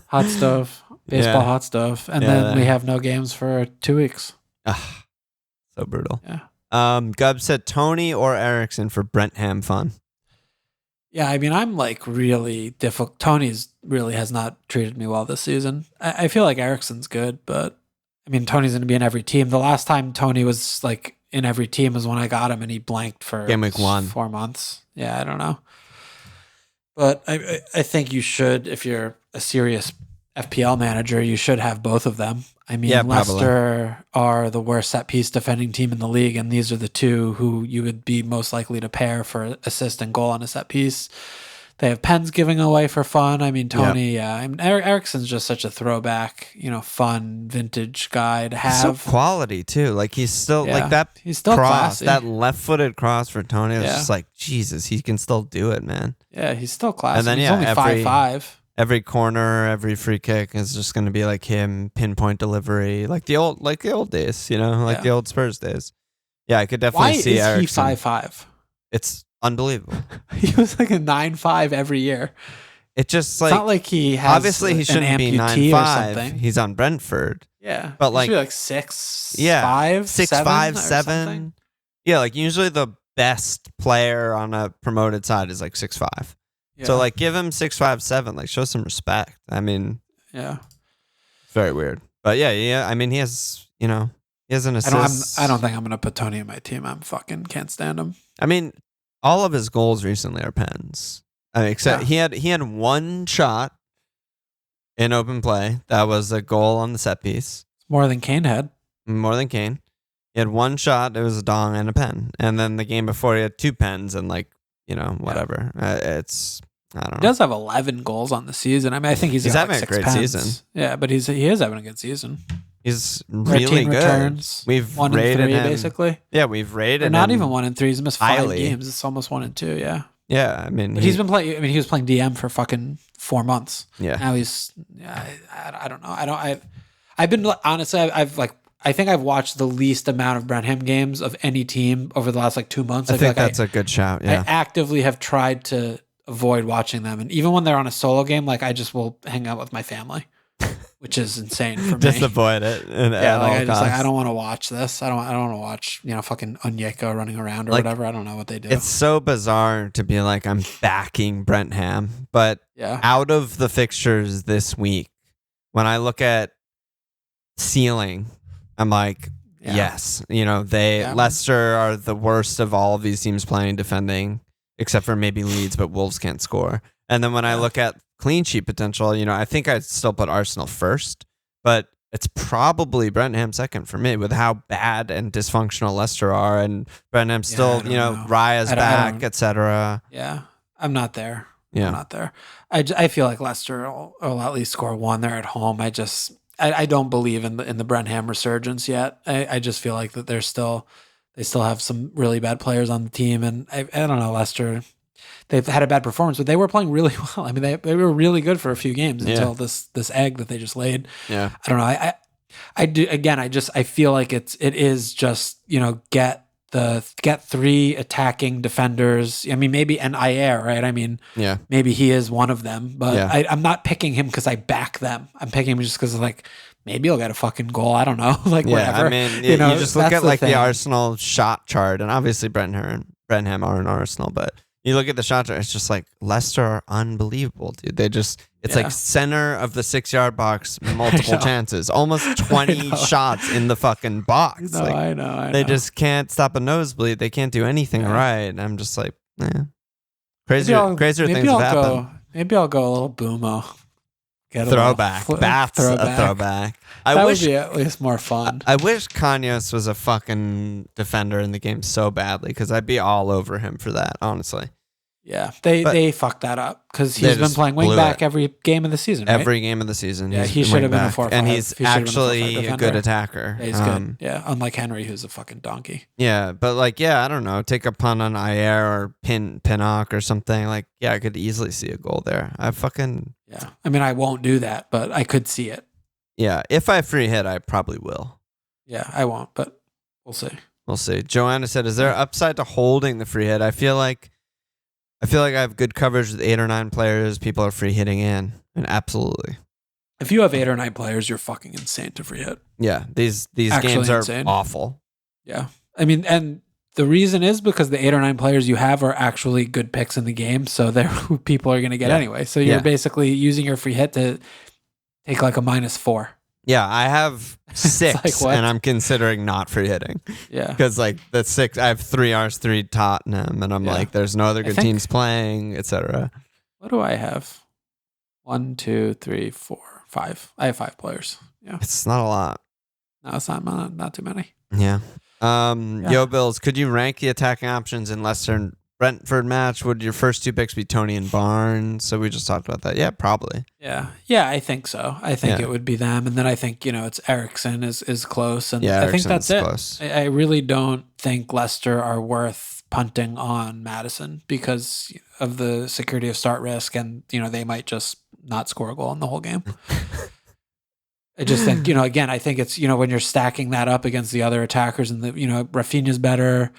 Hot stove. Baseball, hot stove, and then we have no games for 2 weeks. So brutal. Yeah. Gub said Tony or Ericsson for Brentham fun. Yeah, I mean, I'm like really difficult. Tony's really has not treated me well this season. I feel like Ericsson's good, but I mean, Tony's going to be in every team. The last time Tony was like in every team was when I got him and he blanked for game week 1. 4 months. Yeah, I don't know. But I think you should, if you're a serious FPL manager, you should have both of them. I mean, Leicester are the worst set piece defending team in the league, and these are the two who you would be most likely to pair for assist and goal on a set piece. They have pens giving away for fun. I mean, Tony, I mean, Ericsson's just such a throwback, fun, vintage guy to have. He's so quality, too. Like, he's still, like, that he's still cross, classy. that left-footed cross for Tony, it's just like, Jesus, he can still do it, man. Yeah, he's still classy. And then, he's only 5'5". Every corner, every free kick is just going to be like him, pinpoint delivery, like the old days, the old Spurs days. Yeah, I could definitely see Ericsson. Why is he 5'5"? It's unbelievable. He was like a 9'5" every year. It just like it's not like he has obviously he shouldn't be 9'5". He's on Brentford. Yeah, but like he should be like 6'5", 6'5", 7. Yeah, like usually the best player on a promoted side is like 6'5". Yeah. So like give him 6'5", 7", like show some respect. I mean, it's very weird. But yeah. I mean, he has an assist. I don't think I'm gonna put Tony in my team. I'm fucking can't stand him. I mean, all of his goals recently are pens. Except he had 1 shot in open play. That was a goal on the set piece. More than Kane had. More than Kane. He had 1 shot. It was a dong and a pen. And then the game before he had 2 pens and like. Whatever. It's I don't know. He does have 11 goals on the season. I mean, I think he's got having like 6 a great pens. season. Yeah, but he is having a good season. He's really good. Returns, we've 1 rated and 3 him basically. Yeah, we've rated him. Not even 1 and 3. He's missed 5 highly. games. It's almost 1 and 2. Yeah. Yeah, I mean, but he's been playing. I mean, he was playing DM for fucking 4 months. Yeah. Now he's. I don't know. I've been honestly. I think I've watched the least amount of Brentham games of any team over the last 2 months. I think that's a good shout. Yeah. I actively have tried to avoid watching them, and even when they're on a solo game, I just will hang out with my family, which is insane for me. Just avoid it. I don't want to watch this. I don't want to watch fucking Onyeka running around or whatever. I don't know what they do. It's so bizarre to be like I'm backing Brentham, but out of the fixtures this week, when I look at ceiling. I'm like, Yes. Leicester are the worst of all of these teams playing defending, except for maybe Leeds, but Wolves can't score. And then when I look at clean sheet potential, I think I'd still put Arsenal first, but it's probably Brentford second for me with how bad and dysfunctional Leicester are, and Brentford still, Raya's back, etc. Yeah, I'm not there. Yeah. I'm not there. I feel like Leicester will at least score one. They're at home. I don't believe in the Brentford resurgence yet. I just feel like that they still have some really bad players on the team, and I don't know, Leicester. They've had a bad performance, but they were playing really well. I mean, they were really good for a few games until this egg that they just laid. Yeah, I don't know. I do again. I feel like it is just get 3 attacking defenders. I mean, maybe an Ayer, right? I mean, maybe he is one of them, but I'm not picking him because I back them. I'm picking him just because maybe he'll get a fucking goal. I don't know, whatever. I mean, you just look at the Arsenal shot chart, and obviously Brentford are in Arsenal, but you look at the shot chart, it's just like Leicester are unbelievable, dude. It's like center of the 6-yard box, multiple chances, almost 20 shots in the fucking box. No, I know. They just can't stop a nosebleed. They can't do anything right. I'm just like, crazier things have happened. Maybe I'll go a little boomo. Throwback. That's a throwback. That would be at least more fun. I wish Kanyos was a fucking defender in the game so badly, because I'd be all over him for that, honestly. Yeah, they fucked that up because he's been playing wing back every game of the season. Right? Every game of the season. Yeah, he should have been a 4-5. And he's actually a good attacker. Yeah, he's good. Yeah, unlike Henry, who's a fucking donkey. Yeah, but I don't know. Take a punt on Ayer or Pinnock or something. I could easily see a goal there. Yeah, I mean, I won't do that, but I could see it. Yeah, if I free hit, I probably will. Yeah, I won't, but we'll see. We'll see. Joanna said, "Is there upside to holding the free hit?" I feel like I have good coverage with 8 or 9 players. People are free hitting in, and absolutely. If you have 8 or 9 players, you're fucking insane to free hit. Yeah, these games are awful. Yeah, I mean, and the reason is because the 8 or 9 players you have are actually good picks in the game, so they're who people are going to get anyway. So you're basically using your free hit to take a -4. Yeah, I have 6, and I'm considering not free hitting. Yeah, because the 6, I have 3 Rs, 3 Tottenham, and I'm there's no other good teams playing, etc. What do I have? 1, 2, 3, 4, 5. I have 5 players. Yeah, it's not a lot. No, it's not too many. Yeah. Yo, Bills, could you rank the attacking options in Leicester and Brentford match? Would your first 2 picks be Tony and Barnes? So we just talked about that. Yeah, probably. Yeah, I think so. I think it would be them, and then I think it's Eriksen is close, and I think that's it. Close. I really don't think Leicester are worth punting on Maddison because of the security of start risk, and they might just not score a goal in the whole game. I just think, again, I think it's, when you're stacking that up against the other attackers and Rafinha's better,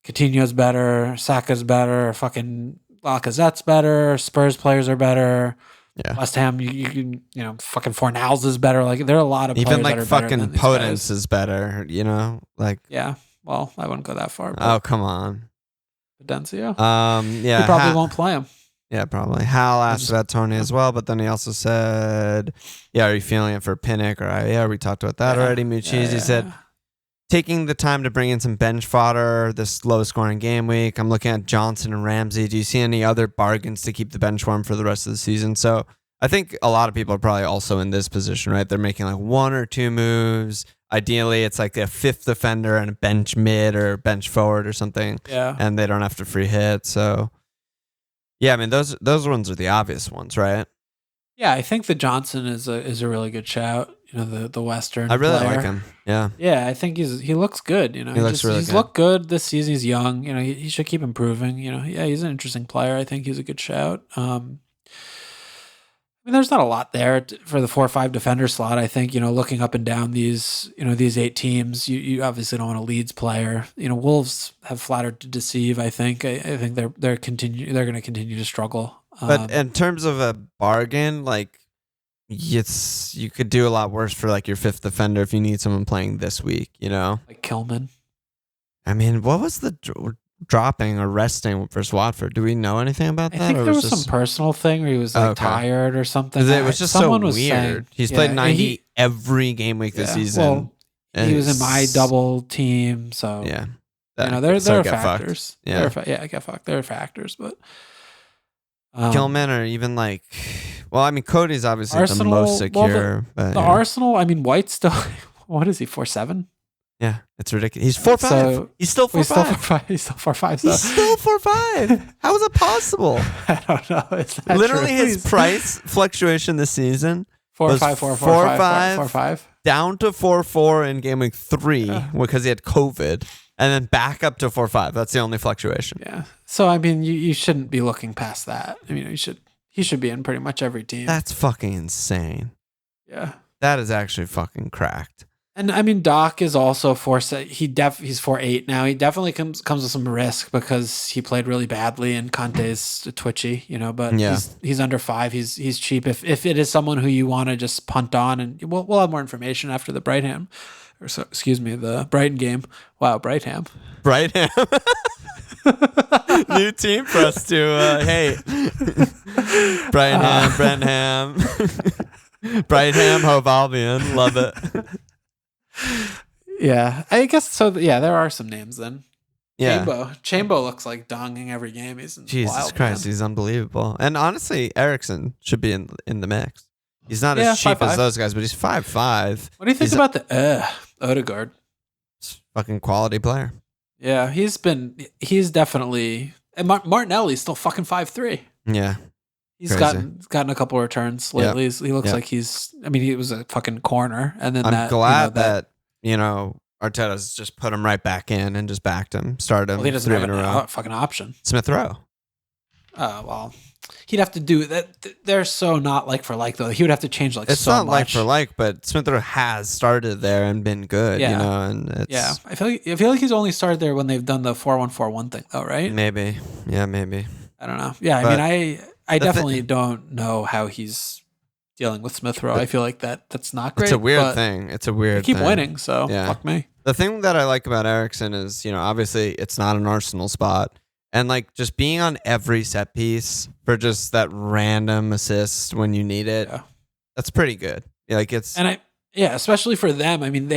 Coutinho's better, Saka's better, fucking Lacazette's better, Spurs players are better. Yeah. West Ham, you can, fucking Fornals is better. There are a lot of players even that are fucking better than Podence is better, Yeah, well, I wouldn't go that far. Oh, come on. Potencio? Yeah. You probably won't play him. Yeah, probably. Hal asked about Tony as well, but then he also said, are you feeling it for Pinnock? We talked about that already. Muchizzi said, taking the time to bring in some bench fodder this low-scoring game week. I'm looking at Johnson and Ramsey. Do you see any other bargains to keep the bench warm for the rest of the season? So I think a lot of people are probably also in this position, right? They're making 1 or 2 moves. Ideally, it's a 5th defender and a bench mid or bench forward or something. Yeah. And they don't have to free hit, so... Yeah, I mean those ones are the obvious ones, right? Yeah, I think the Johnson is a really good shout. The Western. I really player. like him. Yeah. Yeah, I think he looks good. He looks really good. He's looked good this season. He's young. He should keep improving. He's an interesting player. I think he's a good shout. I mean, there's not a lot there for the 4 or 5 defender slot. I think, looking up and down these 8 teams, you obviously don't want a Leeds player. Wolves have flattered to deceive. I think they're going to continue to struggle. But in terms of a bargain, you could do a lot worse for your 5th defender if you need someone playing this week. Like Kilman. I mean, what was the dropping or resting versus Watford? Do we know anything about that? I think there was some personal thing where he was tired or something. It was just so weird. He's played 90 every game week this season. he was in my double team, so yeah. There are factors. Yeah, get fucked. There are factors, but Gilman or even like, well, I mean, Cody's obviously Arsenal, the most secure. Well, the Arsenal, I mean, White's still, what is he, 4'7"? Yeah, it's ridiculous. He's 4'5". So, he's still 4'5". He's still 4'5". He's still 4'5". How is it possible? I don't know. Is that literally true? His price fluctuation this season 4'5", 4'5", down to 4'4" in game week 3 because he had COVID, and then back up to 4'5". That's the only fluctuation. Yeah. So I mean, you shouldn't be looking past that. I mean, he should be in pretty much every team. That's fucking insane. Yeah. That is actually fucking cracked. And I mean, Doc is also he's 4'8" now. He definitely comes with some risk because he played really badly and Conte's twitchy, but he's under 5. He's cheap. If it is someone who you want to just punt on, and we'll have more information after the Brighton game. Wow, Brighton. New team for us to hate. Brenham. Brightham, Hove Albion. Love it. Yeah, I guess so. Yeah, there are some names then. Yeah, Chambo looks like donging every game. He's Jesus wild, Christ, man. He's unbelievable. And honestly, Eriksson should be in the mix. He's not as cheap 5'5". as those guys, but he's 5'5". What do you think about the Odegaard? Fucking quality player. Yeah, he's definitely. And Martinelli's still fucking 5'3". Yeah. He's gotten a couple returns lately. Yep. He looks like he was a fucking corner. And then I'm glad that Arteta's just put him right back in and just backed him. Started him. Well, he doesn't have a fucking option. Smith Rowe. Well, he'd have to do that. They're so not like for like though. He would have to change it's so not much. Like for like, but Smith Rowe has started there and been good. And it's, I feel like he's only started there when they've done the 4-1-4-1 thing though, right? Maybe. Yeah, maybe. I don't know. Yeah, but, I mean, I definitely don't know how he's dealing with Smith Rowe. I feel like that's not great. It's a weird thing. It's a weird thing. They keep thing. winning, so fuck me. The thing that I like about Eriksson is, obviously it's not an Arsenal spot. And like just being on every set piece for just that random assist when you need it, that's pretty good. Like especially for them. I mean,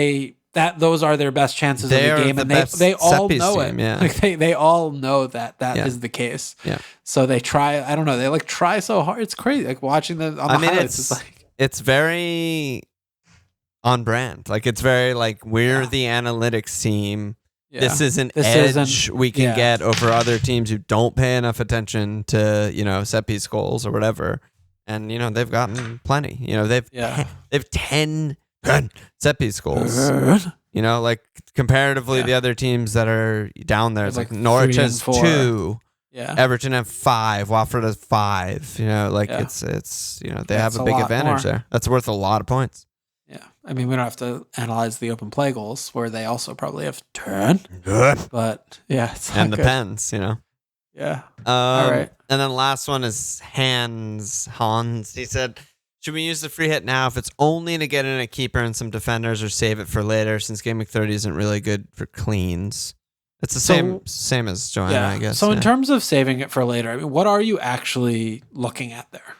those are their best chances of the game, and they all know it. Yeah. Like they all know that is the case. Yeah. So they try. I don't know. They like try so hard. It's crazy. Like watching them on the highlights. It's very on brand. Like it's very like we're the analytics team. Yeah. This is an edge we can get over other teams who don't pay enough attention to set piece goals or whatever. And they've gotten plenty. They've 10 set piece goals. Like comparatively the other teams that are down there, it's like Norwich has 2. Yeah. Everton have 5. Watford has 5. It's they have a big advantage there. That's worth a lot of points. Yeah. I mean, we don't have to analyze the open play goals where they also probably have 10. But yeah, it's and the good. pens, Yeah. All right. And then last one is Hans. He said, should we use the free hit now if it's only to get in a keeper and some defenders, or save it for later since game week 30 isn't really good for cleans? It's the same as Joanna, I guess. So in terms of saving it for later, I mean, what are you actually looking at there?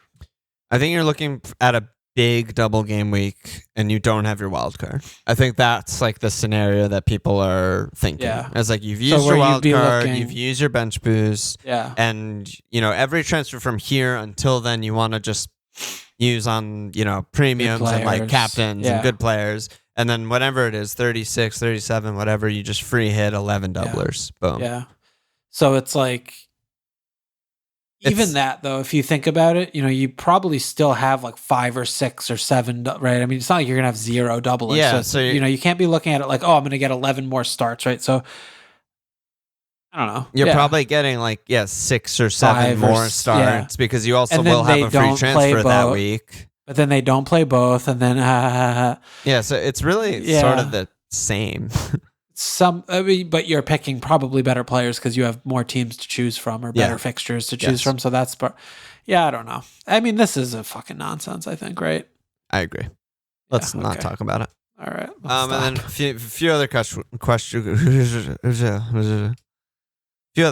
I think you're looking at a big double game week and you don't have your wild card. I think that's like the scenario that people are thinking. Yeah. It's like you've used your wild card, you've used your bench boost. Yeah. And, every transfer from here until then you want to just use on, premiums and like captains and good players. And then whatever it is, 36, 37, whatever, you just free hit 11 doublers. Boom. Yeah. So it's like, even that though, if you think about it, you probably still have like 5 or 6 or 7, right? I mean, it's not like you're going to have 0 doublers. Yeah. So you can't be looking at it like, oh, I'm going to get 11 more starts, right? So I don't know. You're probably getting like 6 or 7 more starts because you also will have a free transfer that week. But then they don't play both, and then so it's really sort of the same. But you're picking probably better players because you have more teams to choose from or better fixtures to choose from. So that's, I don't know. I mean, this is a fucking nonsense, I think, right? I agree. Let's not talk about it. All right. And then a few other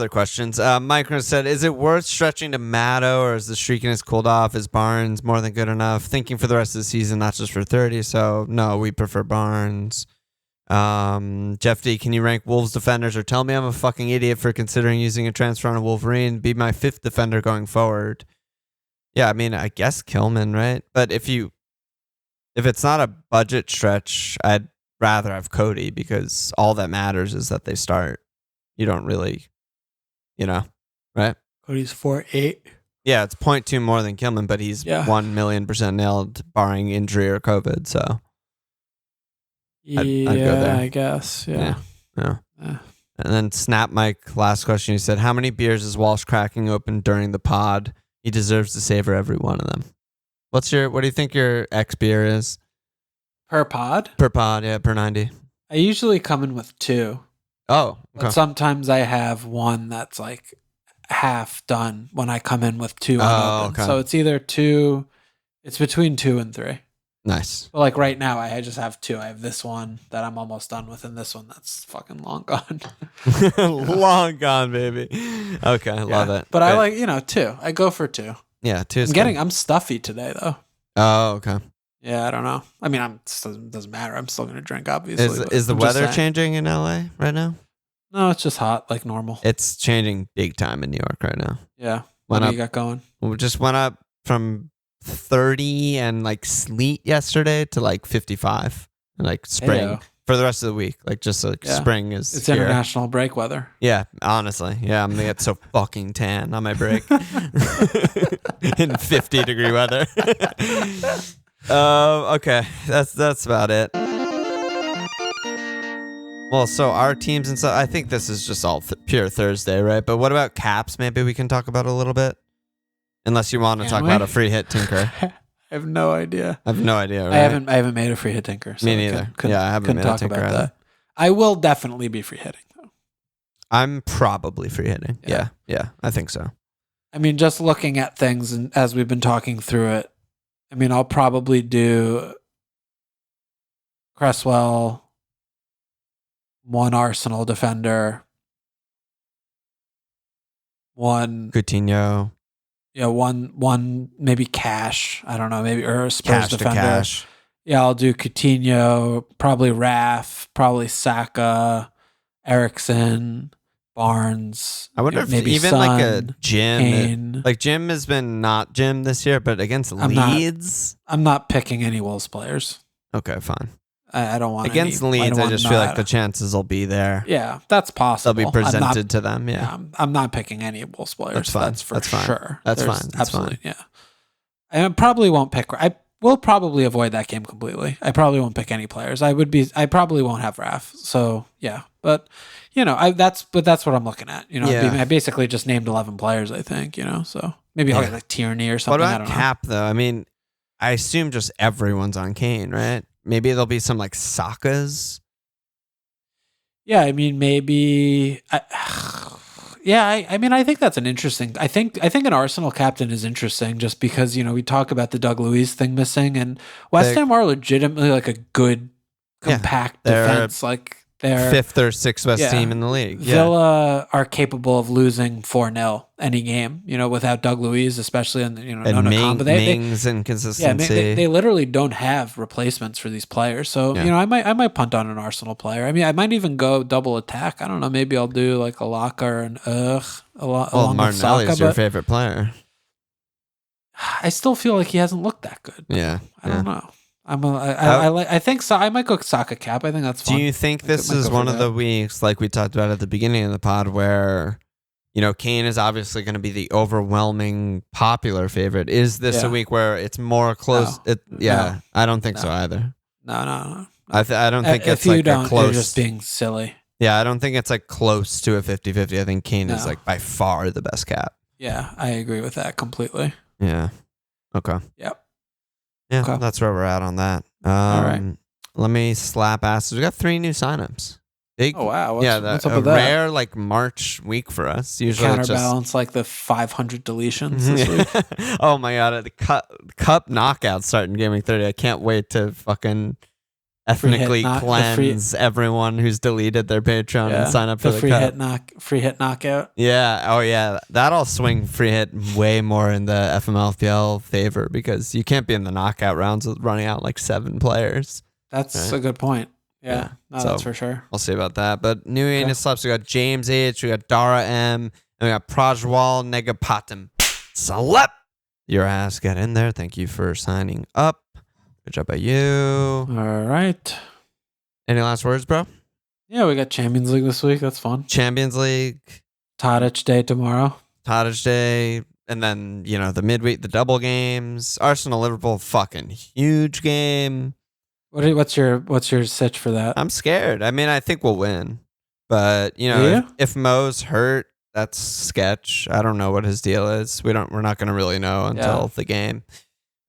questions. Micro said, is it worth stretching to Matto, or is the streakiness cooled off? Is Barnes more than good enough? Thinking for the rest of the season, not just for 30. So no, we prefer Barnes. Jeff D, can you rank Wolves defenders or tell me I'm a fucking idiot for considering using a transfer on a Wolverine? Be my 5th defender going forward. Yeah, I mean, I guess Kilman, right? But if it's not a budget stretch, I'd rather have Cody because all that matters is that they start. You don't really, right? Cody's 4.8. Yeah, it's 0.2 more than Kilman, but he's 1,000,000% nailed, barring injury or COVID. So I'd go there. I guess. Yeah. And then Snap Mike, last question. He said, how many beers is Walsh cracking open during the pod? He deserves to savor every one of them. What do you think your X beer is? Per pod? Per pod, yeah, per 90. I usually come in with 2. Oh, okay. But sometimes I have one that's like half done when I come in with 2 unopened. Okay. So it's either 2, it's between 2 and 3. Nice. But like right now, I just have 2. I have this one that I'm almost done with, and this one that's fucking long gone. Long gone, baby. Okay, I love it. But I like, 2. I go for 2. Yeah, 2 is I'm stuffy today, though. Oh, okay. Yeah, I don't know. I mean, it doesn't matter. I'm still going to drink, obviously. Is the weather changing in LA right now? No, it's just hot, like normal. It's changing big time in New York right now. Yeah. What do you got going? We just went up from 30 and like sleet yesterday to like 55 and like spring for the rest of the week. Like just like spring is It's here. international break weather. Yeah, honestly. Yeah, I'm gonna get so fucking tan on my break in 50-degree weather. Okay, that's about it. Well, so our teams and stuff, I think this is just all pure Thursday, right? But what about caps? Maybe we can talk about a little bit. Unless you want to talk about a free hit tinker. I have no idea. I have no idea. Right? I haven't made a free hit tinker. So Me neither. I haven't made a tinker either. That. I will definitely be free hitting though. I'm probably free hitting. Yeah, I think so. I mean, just looking at things and as we've been talking through it, I mean, I'll probably do Cresswell, 1 Arsenal defender, 1 Coutinho. Yeah, one maybe Cash. I don't know, maybe or Spurs defender. Cash. Yeah, I'll do Coutinho, probably Raf, probably Saka, Eriksson, Barnes. I wonder if maybe even Son, like a Jim, Kane. like Jim has been not Jim this year, but against Leeds, I'm not picking any Wolves players. Okay, fine. I don't want against Leeds. I just feel like the chances will be there. Yeah, that's possible. They'll be presented to them. Yeah, I'm not picking any Wolves players. That's fine. That's for sure. That's fine. Absolutely. Yeah. I probably won't pick. I will probably avoid that game completely. I probably won't pick any players. I probably won't have Raf. So yeah, but that's what I'm looking at. I basically just named 11 players. I think so maybe I'll get like Tierney or something. What about cap though? I mean, I assume just everyone's on Kane, right? Maybe there'll be some like Sakas. Yeah, I mean, maybe. I mean, I think that's an interesting. I think an Arsenal captain is interesting just because we talk about the Doug Luiz thing missing, and West Ham are legitimately like a good, compact defense. Like they're 5th or 6th best team in the league. Villa are capable of losing 4-0 any game, without Doug Luiz, especially in and Mings inconsistency. Yeah, they literally don't have replacements for these players. So I might punt on an Arsenal player. I mean, I might even go double attack. I don't know. Maybe I'll do like a Laka or an along with Saka. Martinelli's your favorite player. I still feel like he hasn't looked that good. Yeah, I don't know. I think so. I might go Saka cap. I think that's fun. Do you think this is one of the weeks, like we talked about at the beginning of the pod, where Kane is obviously going to be the overwhelming popular favorite? Is this a week where it's more close? No. I don't think so either. No. I don't think it's if like you don't, a close. You're just being silly. Yeah, I don't think it's like close to a 50-50. I think Kane is like by far the best cap. Yeah, I agree with that completely. Yeah. Okay. Yep. Yeah, that's where we're at on that. All right. Let me slap asses. We got 3 new signups. Big. Oh wow! What's up with that? Rare like March week for us. Usually counterbalance like the 500 deletions this week. Oh my god! The cup knockout starting Gaming 30. I can't wait to fucking ethnically cleanse everyone who's deleted their Patreon and sign up for the free hit knockout. Yeah. Oh yeah. That'll swing free hit way more in the FML FPL favor because you can't be in the knockout rounds with running out like 7 players. That's a good point. Yeah. No, so that's for sure. We'll see about that. But new Anus Slaps, we got James H, we got Dara M, and we got Prajwal Negapatim. Slap your ass, get in there. Thank you for signing up. Good job by you. All right. Any last words, bro? Yeah, we got Champions League this week. That's fun. Champions League. Tadic Day tomorrow. Tadic Day. And then, the midweek, the double games. Arsenal, Liverpool, fucking huge game. What's your sitch for that? I'm scared. I mean, I think we'll win. But, if Mo's hurt, that's sketch. I don't know what his deal is. We're not going to really know until the game.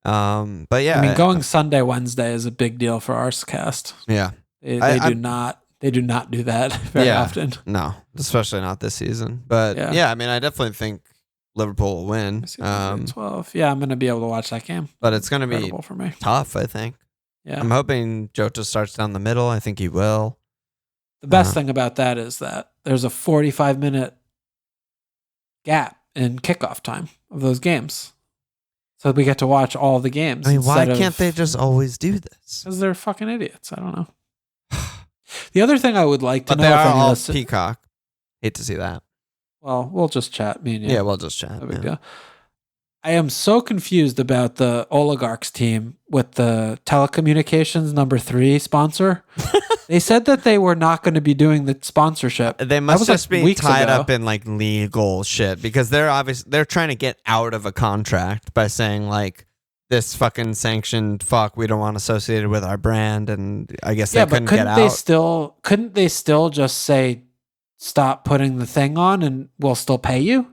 But yeah. I mean, going Sunday, Wednesday is a big deal for our cast. Yeah. They do not do that very often. No, especially not this season. But yeah, I mean, I definitely think Liverpool will win. 12. Yeah, I'm going to be able to watch that game. But it's going to be for me. Tough, I think. Yeah. I'm hoping Jota starts down the middle. I think he will. The best thing about that is that there's a 45-minute gap in kickoff time of those games. So we get to watch all the games. I mean, why can't they just always do this? Because they're fucking idiots. I don't know. The other thing I would like to know... But they are all Peacock. Hate to see that. Well, we'll just chat, me and you. Yeah, we'll just chat. No big deal. I am so confused about the Oligarchs team with the telecommunications number 3 sponsor. They said that they were not going to be doing the sponsorship. They must just be tied up in like legal shit because they're trying to get out of a contract by saying like this fucking sanctioned fuck we don't want associated with our brand, and I guess they couldn't get out. Couldn't they still just say stop putting the thing on and we'll still pay you?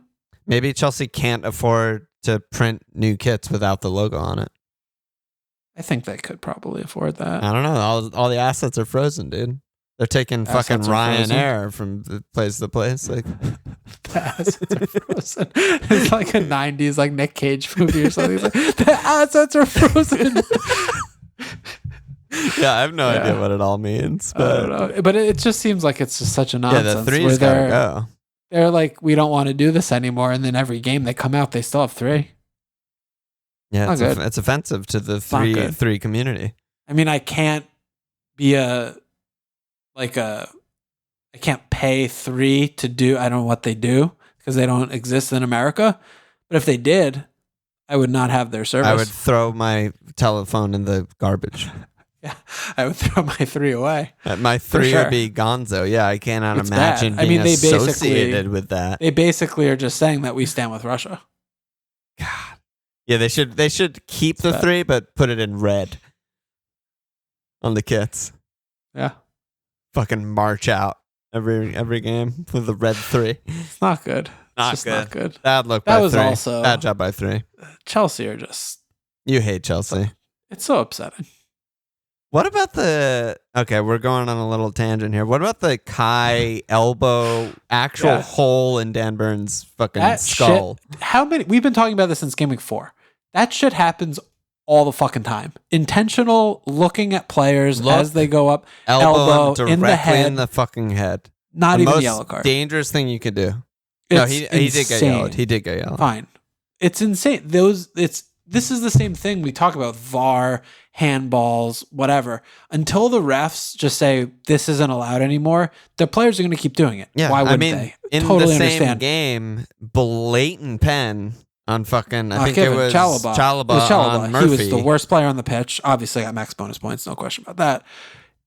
Maybe Chelsea can't afford to print new kits without the logo on it. I think they could probably afford that. I don't know. All the assets are frozen, dude. They're taking fucking Ryanair from the place to place. Like the assets are frozen. It's like a 90s like Nick Cage movie or something. It's like, the assets are frozen. Yeah, I have no idea what it all means. But I don't know. But it just seems like it's just such a nonsense. Yeah, the 3's gotta go. They're like, we don't want to do this anymore, and then every game they come out, they still have 3. Yeah, it's offensive to the three community. I mean, I can't be I can't pay 3 to do, I don't know what they do because they don't exist in America. But if they did, I would not have their service. I would throw my telephone in the garbage. Yeah, I would throw my 3 away. My 3 would be gonzo. Yeah, I cannot imagine being associated with that. They basically are just saying that we stand with Russia. God. Yeah, they should keep the 3, but put it in red on the kits. Yeah. Fucking march out every game with the red 3. It's not good. Not good. Bad look by 3. Bad job by 3. Chelsea are just... You hate Chelsea. It's so upsetting. What about okay, we're going on a little tangent here. What about the Kai elbow hole in Dan Burns' fucking skull? Shit, we've been talking about this since Game Week 4. That shit happens all the fucking time. Intentional looking at players as they go up, elbow directly in the head. In the fucking head. Not even a yellow card. Dangerous thing you could do. No, he did get yellowed. He did get yellowed. Fine. It's insane. This is the same thing we talk about VAR, handballs, whatever. Until the refs just say this isn't allowed anymore, the players are going to keep doing it. Yeah, why wouldn't they? In the same game, blatant pen on fucking, I think it was Chalobah on Murphy. He was the worst player on the pitch. Obviously got max bonus points, no question about that.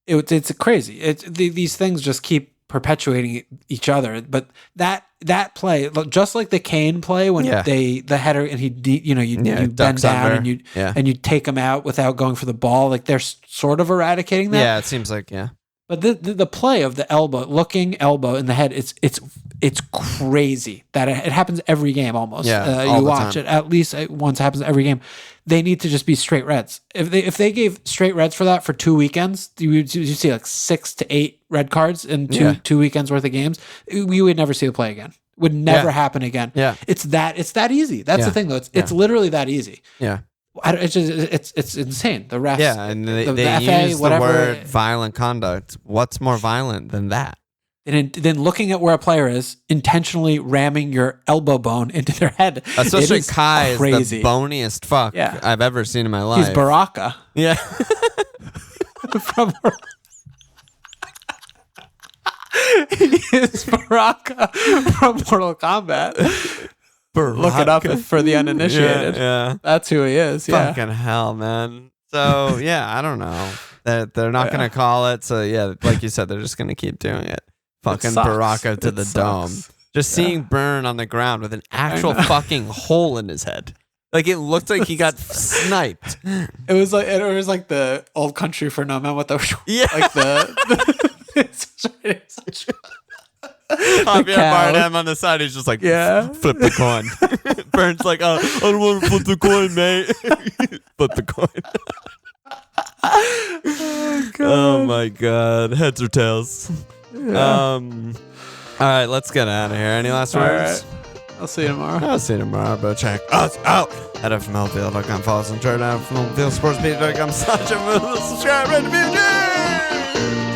It's crazy. These things just keep perpetuating each other. But that play, just like the Kane play when the header and you bend down and you take him out without going for the ball, like they're sort of eradicating that. Yeah, it seems like But the play of the looking elbow in the head, it's crazy that it happens every game almost. Yeah, you watch it at least once. It happens every game. They need to just be straight reds. If they gave straight reds for that for 2 weekends, you see like 6 to 8 red cards in two weekends worth of games. We would never see the play again. Would never happen again. Yeah, it's that easy. That's the thing though. It's literally that easy. Yeah. It's insane. The refs, and they FA, use the word violent conduct. What's more violent than that? And then looking at where a player is, intentionally ramming your elbow bone into their head. Especially Kai is the boniest fuck I've ever seen in my life. He's Baraka. Yeah. He is Baraka from Mortal Kombat. Baraka. Look it up for the uninitiated. Yeah. That's who he is. Yeah. Fucking hell, man. So, yeah, I don't know. They're not going to call it. So, yeah, like you said, they're just going to keep doing it. Fucking Baraka to the dome. Just seeing Burn on the ground with an actual fucking hole in his head. Like, it looked like he got sniped. It was like the Old Country for No Man with the like Javier Bardem on the side, he's just like, flip the coin. Burns like, I don't want to flip the coin, mate. Flip the coin. Oh my god, heads or tails. All right, let's get out of here. Any last words? Right. I'll see you tomorrow. I'll see you tomorrow, bro. Check us out at FMLFPL.com. Follow us on Twitter at FMLFPL Sports, BGW30.com/subscribe, rate the BG.